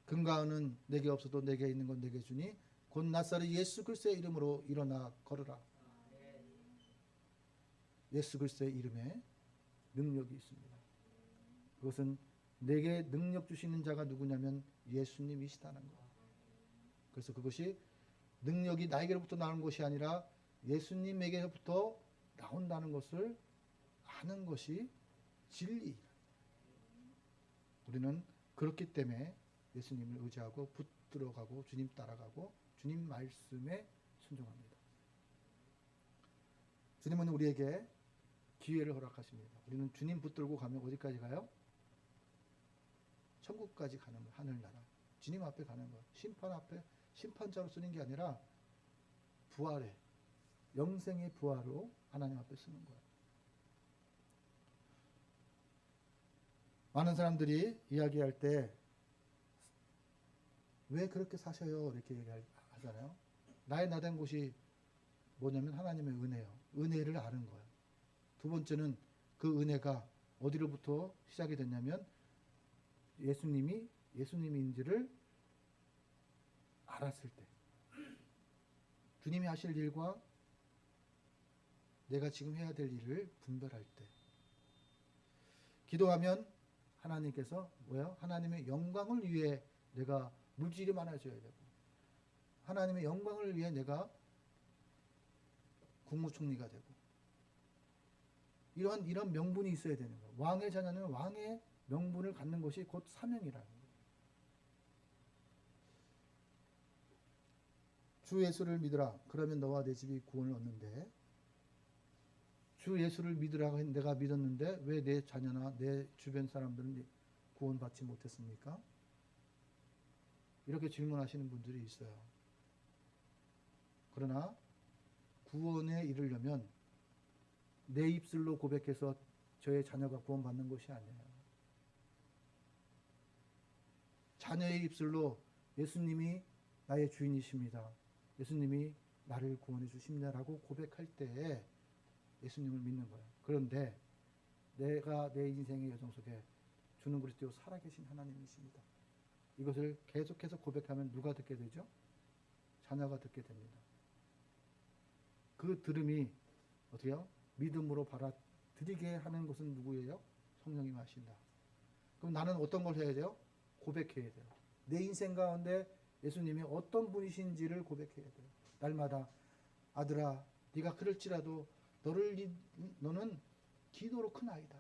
금과 은은 내게 없어도 내게 있는 건 내게 주니 곧 나사렛 예수 그리스도의 이름으로 일어나 걸으라. 예수 그리스도의 이름에 능력이 있습니다. 그것은 내게 능력 주시는 자가 누구냐면 예수님이시다는 것. 그래서 그것이 능력이 나에게로부터 나오는 것이 아니라 예수님에게로부터 나온다는 것을 아는 것이 진리. 우리는 그렇기 때문에 예수님을 의지하고 붙들어가고 주님 따라가고 주님 말씀에 순종합니다. 주님은 우리에게 기회를 허락하십니다. 우리는 주님 붙들고 가면 어디까지 가요? 천국까지 가는 거예요. 하늘나라. 주님 앞에 가는 거예요. 심판 앞에 심판자로 쓰는 게 아니라 부활의 영생의 부활로 하나님 앞에 쓰는 거예요. 많은 사람들이 이야기할 때 왜 그렇게 사셔요? 이렇게 얘기하잖아요. 나의 나된 곳이 뭐냐면 하나님의 은혜요. 은혜를 아는 거예요. 두 번째는 그 은혜가 어디로부터 시작이 됐냐면 예수님이 예수님인지를 알았을 때, 주님이 하실 일과 내가 지금 해야 될 일을 분별할 때, 기도하면 하나님께서 뭐야? 하나님의 영광을 위해 내가 물질이 많아져야 되고, 하나님의 영광을 위해 내가 국무총리가 되고, 이런 명분이 있어야 되는 거예요. 왕의 자녀는 왕의 명분을 갖는 것이 곧 사명이라는 거예요. 주 예수를 믿으라. 그러면 너와 내 집이 구원을 얻는데, 주 예수를 믿으라고 내가 믿었는데 왜 내 자녀나 내 주변 사람들은 구원받지 못했습니까? 이렇게 질문하시는 분들이 있어요. 그러나 구원에 이르려면 내 입술로 고백해서 저의 자녀가 구원받는 것이 아니에요. 자녀의 입술로 예수님이 나의 주인이십니다. 예수님이 나를 구원해 주십니다라고 고백할 때에 예수님을 믿는 거예요. 그런데 내가 내 인생의 여정 속에 주는 그리스도 살아계신 하나님이십니다. 이것을 계속해서 고백하면 누가 듣게 되죠? 자녀가 듣게 됩니다. 그 들음이 어떻게요? 믿음으로 받아들이게 하는 것은 누구예요? 성령님 하신다. 그럼 나는 어떤 걸 해야 돼요? 고백해야 돼요. 내 인생 가운데 예수님이 어떤 분이신지를 고백해야 돼요. 날마다 아들아 네가 그럴지라도 너는 기도로 큰 아이다.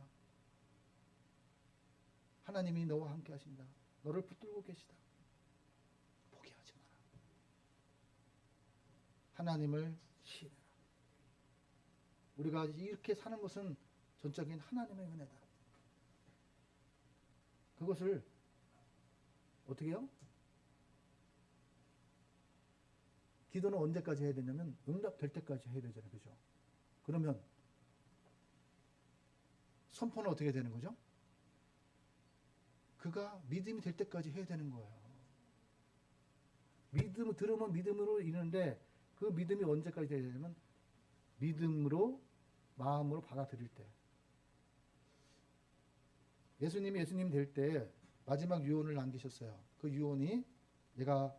하나님이 너와 함께 하신다. 너를 붙들고 계시다. 포기하지 마라. 하나님을 신뢰라. 우리가 이렇게 사는 것은 전적인 하나님의 은혜다. 그것을 어떻게 해요? 기도는 언제까지 해야 되냐면 응답될 때까지 해야 되잖아요. 그죠? 그러면 선포는 어떻게 되는 거죠? 그가 믿음이 될 때까지 해야 되는 거예요. 들으면 믿음으로 이르는데 그 믿음이 언제까지 돼야 되냐면 믿음으로 마음으로 받아들일 때. 예수님이 예수님 될 때 마지막 유언을 남기셨어요. 그 유언이 내가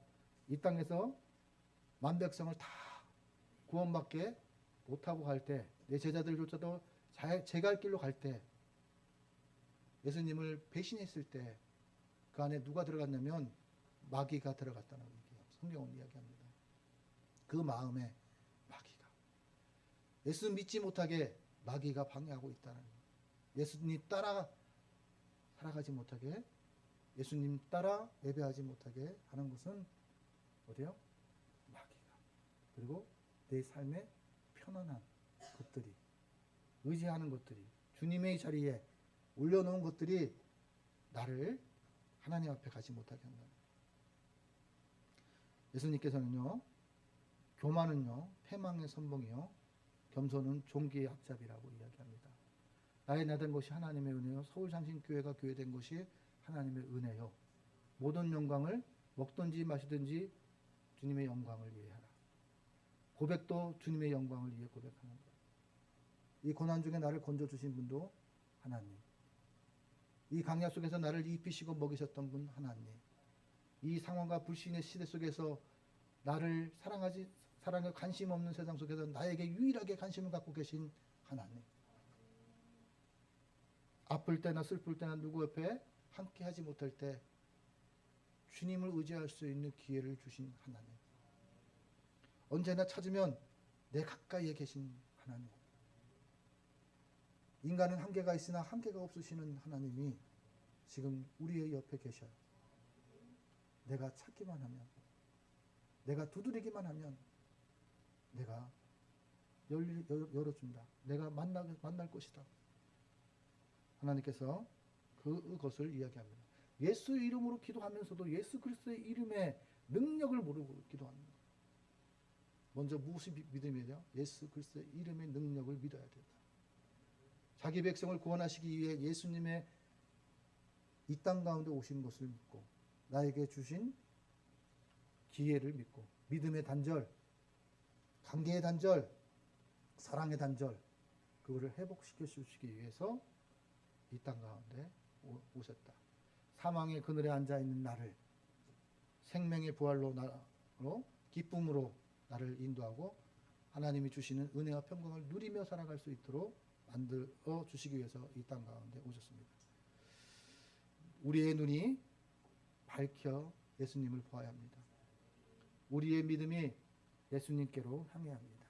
이 땅에서 만백성을 다 구원받게 못하고 갈 때, 내 제자들조차도 제 갈 길로 갈 때, 예수님을 배신했을 때 그 안에 누가 들어갔냐면 마귀가 들어갔다는 얘기예요. 성경은 이야기합니다. 그 마음에 마귀가. 예수 믿지 못하게 마귀가 방해하고 있다는 거예요. 예수님 따라 살아가지 못하게, 예수님 따라 예배하지 못하게 하는 것은 어디요? 마귀가. 그리고 내 삶의 편안한 것들이, 의지하는 것들이, 주님의 자리에 올려놓은 것들이 나를 하나님 앞에 가지 못하게 한다. 예수님께서는요, 교만은요 패망의 선봉이요 겸손은 종기의 앞잡이라고 이야기합니다. 나의 나된 것이 하나님의 은혜요, 서울장신교회가 교회된 것이 하나님의 은혜요, 모든 영광을 먹든지 마시든지 주님의 영광을 위해 하라. 고백도 주님의 영광을 위해 고백하는 것. 이 고난 중에 나를 건져주신 분도 하나님, 이 강야 속에서 나를 입히시고 먹이셨던 분 하나님, 이 상황과 불신의 시대 속에서 나를 사랑에 관심 없는 세상 속에서 나에게 유일하게 관심을 갖고 계신 하나님, 아플 때나 슬플 때나 누구 옆에 함께 하지 못할 때 주님을 의지할 수 있는 기회를 주신 하나님, 언제나 찾으면 내 가까이에 계신 하나님, 인간은 한계가 있으나 한계가 없으시는 하나님이 지금 우리의 옆에 계셔요. 내가 찾기만 하면, 내가 두드리기만 하면 내가 열어준다. 내가 만날 것이다. 하나님께서 그것을 이야기합니다. 예수 이름으로 기도하면서도 예수 그리스도의 이름의 능력을 모르고 기도합니다. 먼저 무엇이 믿음이에요? 예수 그리스도의 이름의 능력을 믿어야 된다. 자기 백성을 구원하시기 위해 예수님의 이 땅 가운데 오신 것을 믿고, 나에게 주신 기회를 믿고, 믿음의 단절, 관계의 단절, 사랑의 단절, 그거를 회복시켜 주시기 위해서 이 땅 가운데 오셨다. 사망의 그늘에 앉아 있는 나를 생명의 부활로 기쁨으로 나를 인도하고 하나님이 주시는 은혜와 평강을 누리며 살아갈 수 있도록 만들어 주시기 위해서 이 땅 가운데 오셨습니다. 우리의 눈이 밝혀 예수님을 보아야 합니다. 우리의 믿음이 예수님께로 향해야 합니다.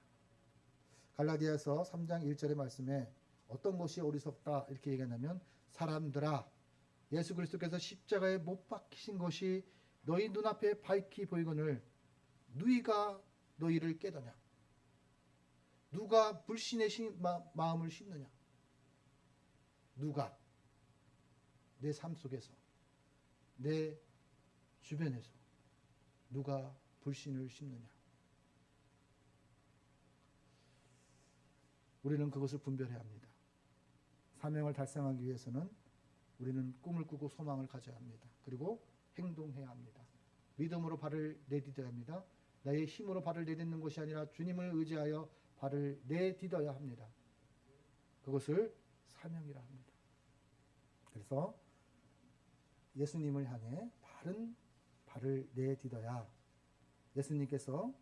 갈라디아서 3장 1절의 말씀에 어떤 것이 어리석다 이렇게 얘기하냐면, 사람들아, 예수 그리스도께서 십자가에 못 박히신 것이 너희 눈앞에 밝히 보이거늘 누가 너희를 깨더냐? 누가 불신의 마음을 심느냐? 누가 내 삶 속에서, 내 주변에서 누가 불신을 심느냐? 우리는 그것을 분별해야 합니다. 사명을 달성하기 위해서는 우리는 꿈을 꾸고 소망을 가져야 합니다. 그리고 행동해야 합니다. 믿음으로 발을 내디뎌야 합니다. 나의 힘으로 발을 내딛는 것이 아니라 주님을 의지하여 발을 내딛어야 합니다. 그것을 사명이라 합니다. 그래서 예수님을 향해 바른 발을 내딛어야 예수님께서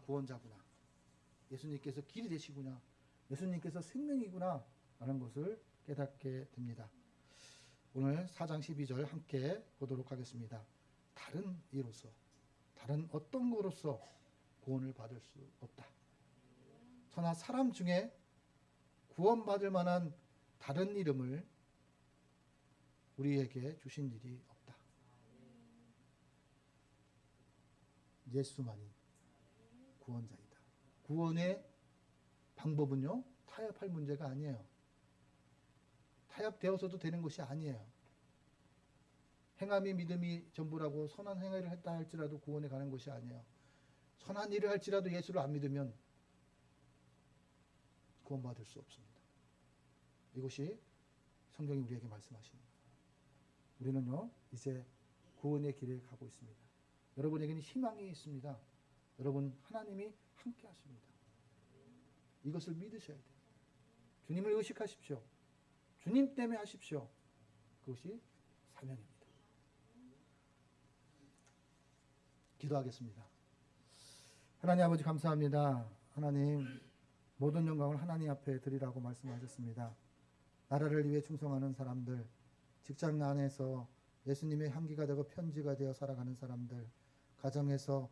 구원자구나, 예수님께서 길이 되시구나, 예수님께서 생명이구나 라는 것을 깨닫게 됩니다. 오늘 4장 12절 함께 보도록 하겠습니다. 다른 이로서, 다른 어떤 거로서 구원을 받을 수 없다. 천하 사람 중에 구원받을 만한 다른 이름을 우리에게 주신 일이 없다. 예수만이 구원자이다. 구원의 방법은요, 타협할 문제가 아니에요. 타협되어서도 되는 것이 아니에요. 행함이 믿음이 전부라고 선한 행위를 했다 할지라도 구원에 가는 것이 아니에요. 선한 일을 할지라도 예수를 안 믿으면 구원받을 수 없습니다. 이것이 성경이 우리에게 말씀하십니다. 우리는요, 이제 구원의 길에 가고 있습니다. 여러분에게는 희망이 있습니다. 여러분, 하나님이 함께 하십니다. 이것을 믿으셔야 돼요. 주님을 의식하십시오. 주님 때문에 하십시오. 그것이 사명입니다. 기도하겠습니다. 하나님 아버지 감사합니다. 하나님, 모든 영광을 하나님 앞에 드리라고 말씀하셨습니다. 나라를 위해 충성하는 사람들, 직장 안에서 예수님의 향기가 되고 편지가 되어 살아가는 사람들, 가정에서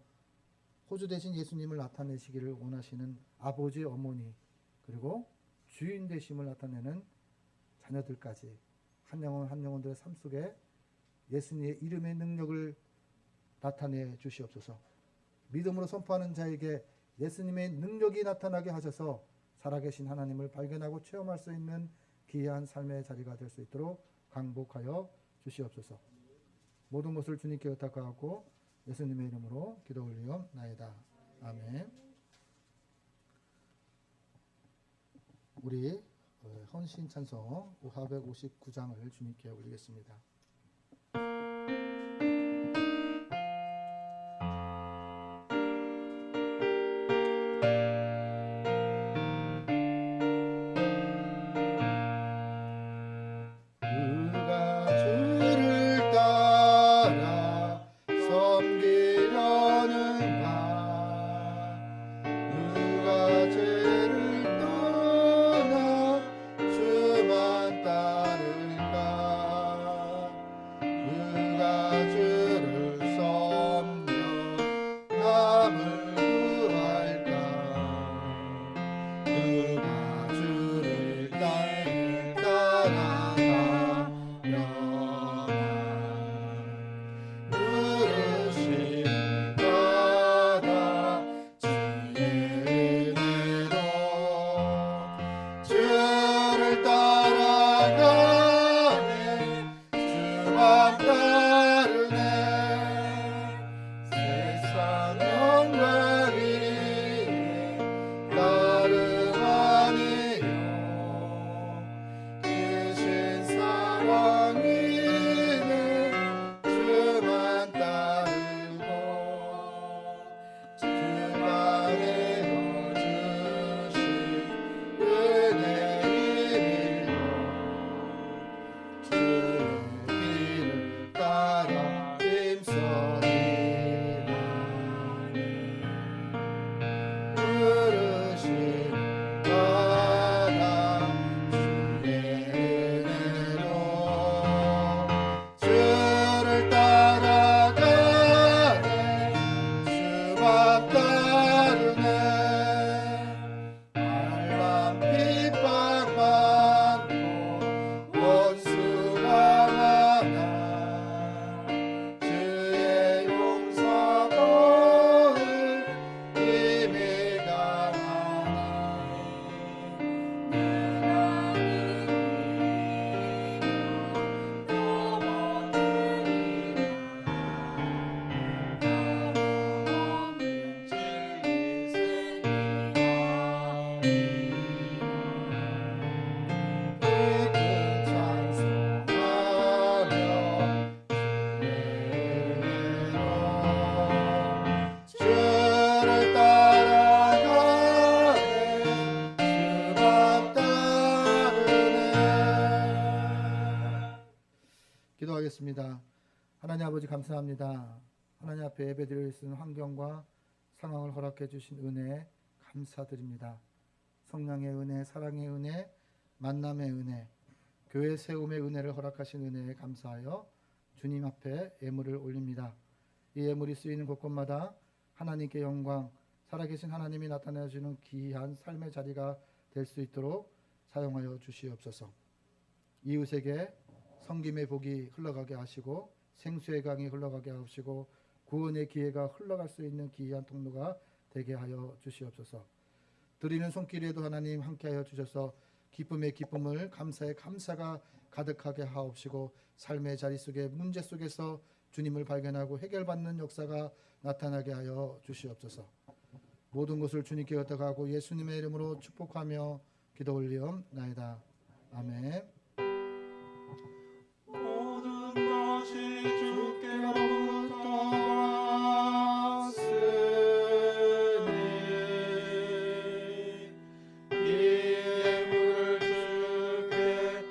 포주 대신 예수님을 나타내시기를 원하시는 아버지, 어머니, 그리고 주인 되심을 나타내는 자녀들까지 한 영혼 한 영혼들의 삶 속에 예수님의 이름의 능력을 나타내 주시옵소서. 믿음으로 선포하는 자에게 예수님의 능력이 나타나게 하셔서 살아계신 하나님을 발견하고 체험할 수 있는 귀한 삶의 자리가 될 수 있도록 강복하여 주시옵소서. 모든 것을 주님께 의탁하고 예수님의 이름으로 기도 올리옵나이다. 아멘. 우리 헌신 찬송 459장을 주님께 올리겠습니다. 기도하겠습니다. 하나님 아버지 감사합니다. 하나님 앞에 예배드릴 수 있는 환경과 상황을 허락해 주신 은혜 감사드립니다. 성령의 은혜, 사랑의 은혜, 만남의 은혜, 교회 세움의 은혜를 허락하신 은혜에 감사하여 주님 앞에 예물을 올립니다. 이 예물이 쓰이는 곳곳마다 하나님께 영광, 살아계신 하나님이 나타내주는 귀한 삶의 자리가 될 수 있도록 사용하여 주시옵소서. 이웃에게 섬김의 복이 흘러가게 하시고 생수의 강이 흘러가게 하시고 구원의 기회가 흘러갈 수 있는 귀한 통로가 되게 하여 주시옵소서. 드리는 손길에도 하나님 함께하여 주셔서 기쁨의 기쁨을, 감사의 감사가 가득하게 하옵시고 삶의 자리 속에 문제 속에서 주님을 발견하고 해결받는 역사가 나타나게 하여 주시옵소서. 모든 것을 주님께 의탁하고 예수님의 이름으로 축복하며 기도 올리옵나이다. 아멘. 모든 것이 주께로부터 왔으니 이 예물을 주께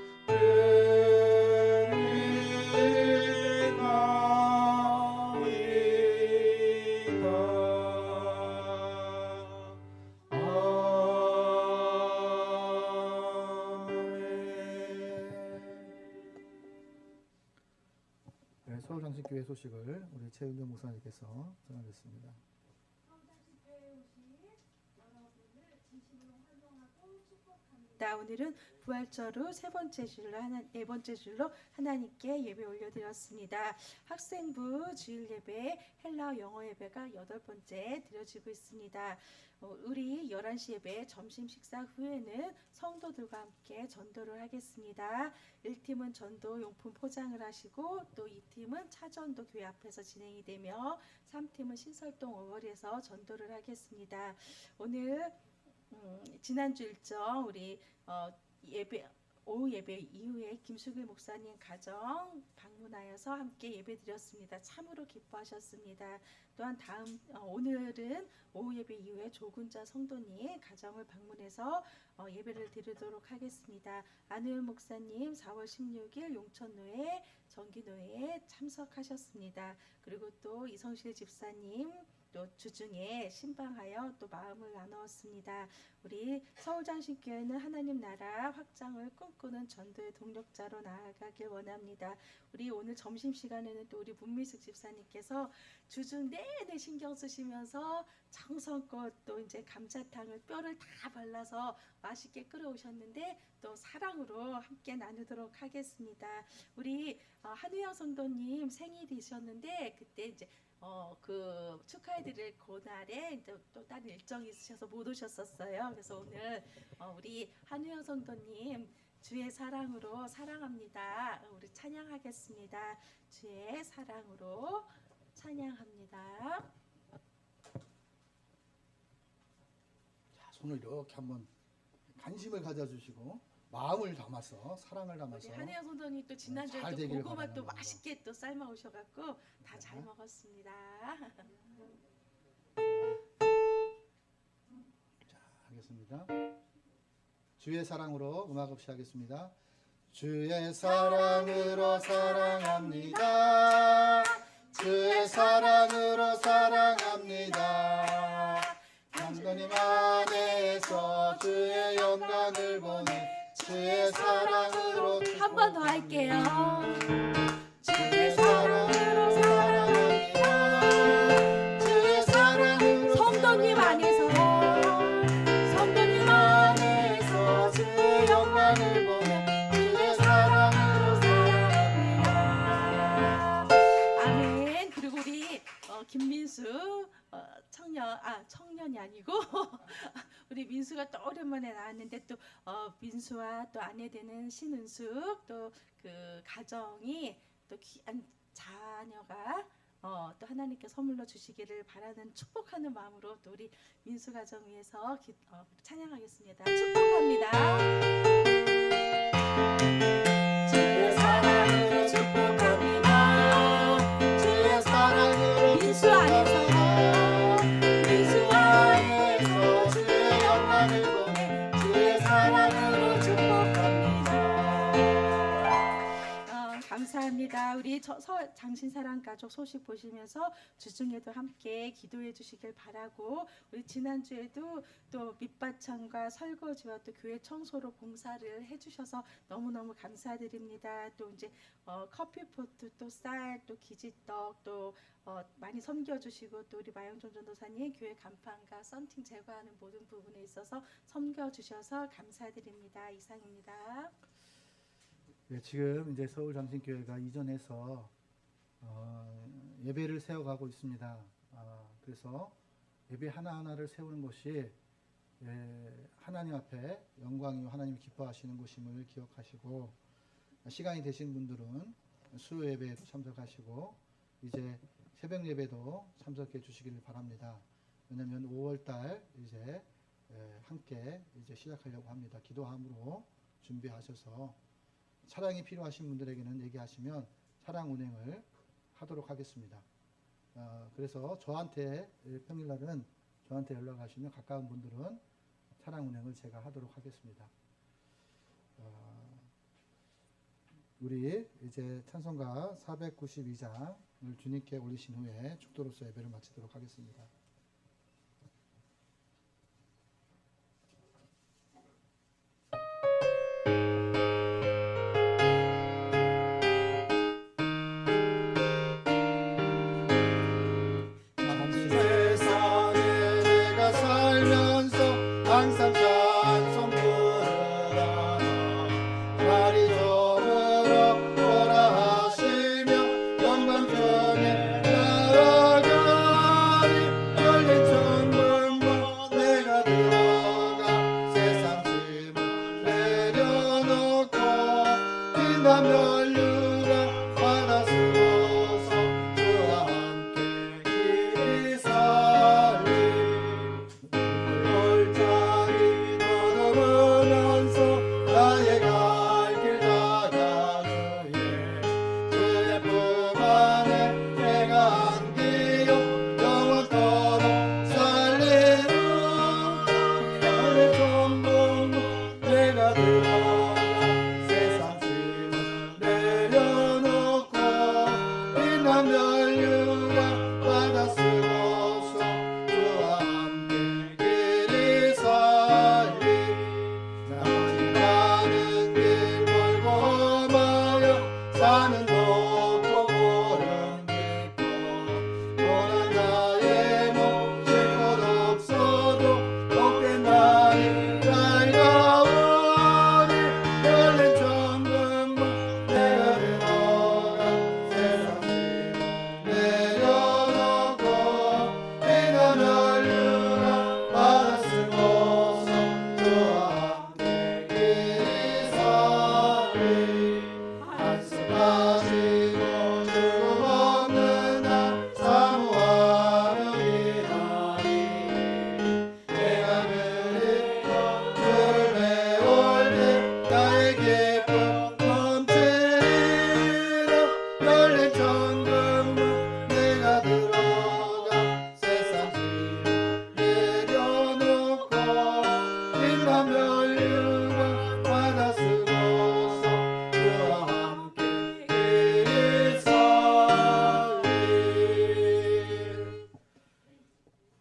서울장신교회 소식을 우리 최은정 목사님께서 전하겠습니다. 감사합니다. 오늘은 부활절 후 네 번째 줄로 하나님께 예배 올려드렸습니다. 학생부 주일 예배, 헬라어 영어 예배가 8번째 드려지고 있습니다. 우리 11시 예배 점심 식사 후에는 성도들과 함께 전도를 하겠습니다. 1팀은 전도 용품 포장을 하시고 또 2팀은 차전도 교회 앞에서 진행이 되며 3팀은 신설동 5월에서 전도를 하겠습니다. 오늘 지난주 일정 우리 오후 예배 이후에 김수길 목사님 가정 방문하여서 함께 예배드렸습니다. 참으로 기뻐하셨습니다. 또한 오늘은 오후 예배 이후에 조군자 성도님 가정을 방문해서 예배를 드리도록 하겠습니다. 안우현 목사님 4월 16일 용천노회 정기노회에 참석하셨습니다. 그리고 또 이성실 집사님 또 주중에 신방하여 또 마음을 나누었습니다. 우리 서울장신교회는 하나님 나라 확장을 꿈꾸는 전도의 동력자로 나아가길 원합니다. 우리 오늘 점심시간에는 또 우리 문미숙 집사님께서 주중 내내 신경 쓰시면서 정성껏 또 이제 감자탕을 뼈를 다 발라서 맛있게 끓여오셨는데 또 사랑으로 함께 나누도록 하겠습니다. 우리 한우영 성도님 생일이셨는데 그때 이제 축하해드릴 그날에 이제 또 다른 일정이 있으셔서 못 오셨었어요. 그래서 오늘 우리 한우영 성도님 주의 사랑으로 사랑합니다. 우리 찬양하겠습니다. 주의 사랑으로 찬양합니다. 자, 손을 이렇게 한번 관심을 가져주시고 마음을 담아서 사랑을 담아서 우리 한혜영 성도님 또 지난주에 잘 또 되기를 고구마 또 바랍니다. 맛있게 또 삶아 오셔갖고 다 잘 네. 먹었습니다. 자, 하겠습니다. 주의 사랑으로 음악 없이 하겠습니다. 주의 사랑으로 사랑합니다. 주의 사랑으로 사랑합니다. 하나님 안에서 주의 영광을 보내 주의 사랑으로 한 번 더 할게요. 주의 사랑으로 사랑합니다. 주의 사랑으로 성도님 안에서 주의 영광을 보내 주의 사랑으로 사랑합니다. 아멘. 그리고 우리 김민수 청년이 아니고 우리 민수가 또 오랜만에 나왔는데 또 민수와 또 아내 되는 신은숙 또 그 가정이 또 귀한 자녀가 또 하나님께 선물로 주시기를 바라는 축복하는 마음으로 또 우리 민수 가정 위해서 찬양하겠습니다. 축복합니다. 주의 사랑으로 축복합니다. 주의 사랑으로 민수 안에서 주의 영광을 보내 주의 사랑으로 축복합니다. 감사합니다. 우리 장신사랑 가족 소식 보시면서 주중에도 함께 기도해 주시길 바라고 우리 지난주에도 또 밑바창과 설거지와 또 교회 청소로 봉사를 해주셔서 너무너무 감사드립니다. 또 이제 커피포트 또 쌀 또 기지떡 또 많이 섬겨주시고 또 우리 마영종 전도사님 교회 간판과 썬팅 제거하는 모든 부분에 있어서 섬겨주셔서 감사드립니다. 이상입니다. 네, 지금 이제 서울장신교회가 이전해서 예배를 세워가고 있습니다. 그래서 예배 하나하나를 세우는 것이 하나님 앞에 영광이요 하나님이 기뻐하시는 것임을 기억하시고 시간이 되신 분들은 수요 예배에도 참석하시고 이제 새벽 예배도 참석해 주시기를 바랍니다. 왜냐하면 5월달 이제 함께 이제 시작하려고 합니다. 기도함으로 준비하셔서 차량이 필요하신 분들에게는 얘기하시면 차량 운행을 하도록 하겠습니다. 그래서 저한테 평일날은 저한테 연락하시면 가까운 분들은 차량 운행을 제가 하도록 하겠습니다. 우리 이제 찬송가 492장을 주님께 올리신 후에 축도로서 예배를 마치도록 하겠습니다. 세상에 내가 살면서 항상 찬송 부르라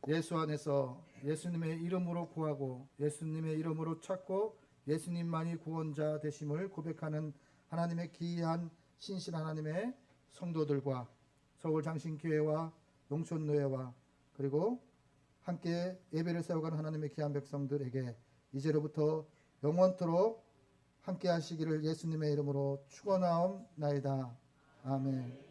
예수 안에서 예수님의 이름으로 구하고 예수님의 이름으로 찾고 예수님만이 구원자 되심을 고백하는 하나님의 귀한 신실 하나님의 성도들과 서울 장신교회와 농촌노회와 그리고 함께 예배를 세워가는 하나님의 귀한 백성들에게 이제로부터 영원토록 함께 하시기를 예수님의 이름으로 축원하옵나이다. 아멘.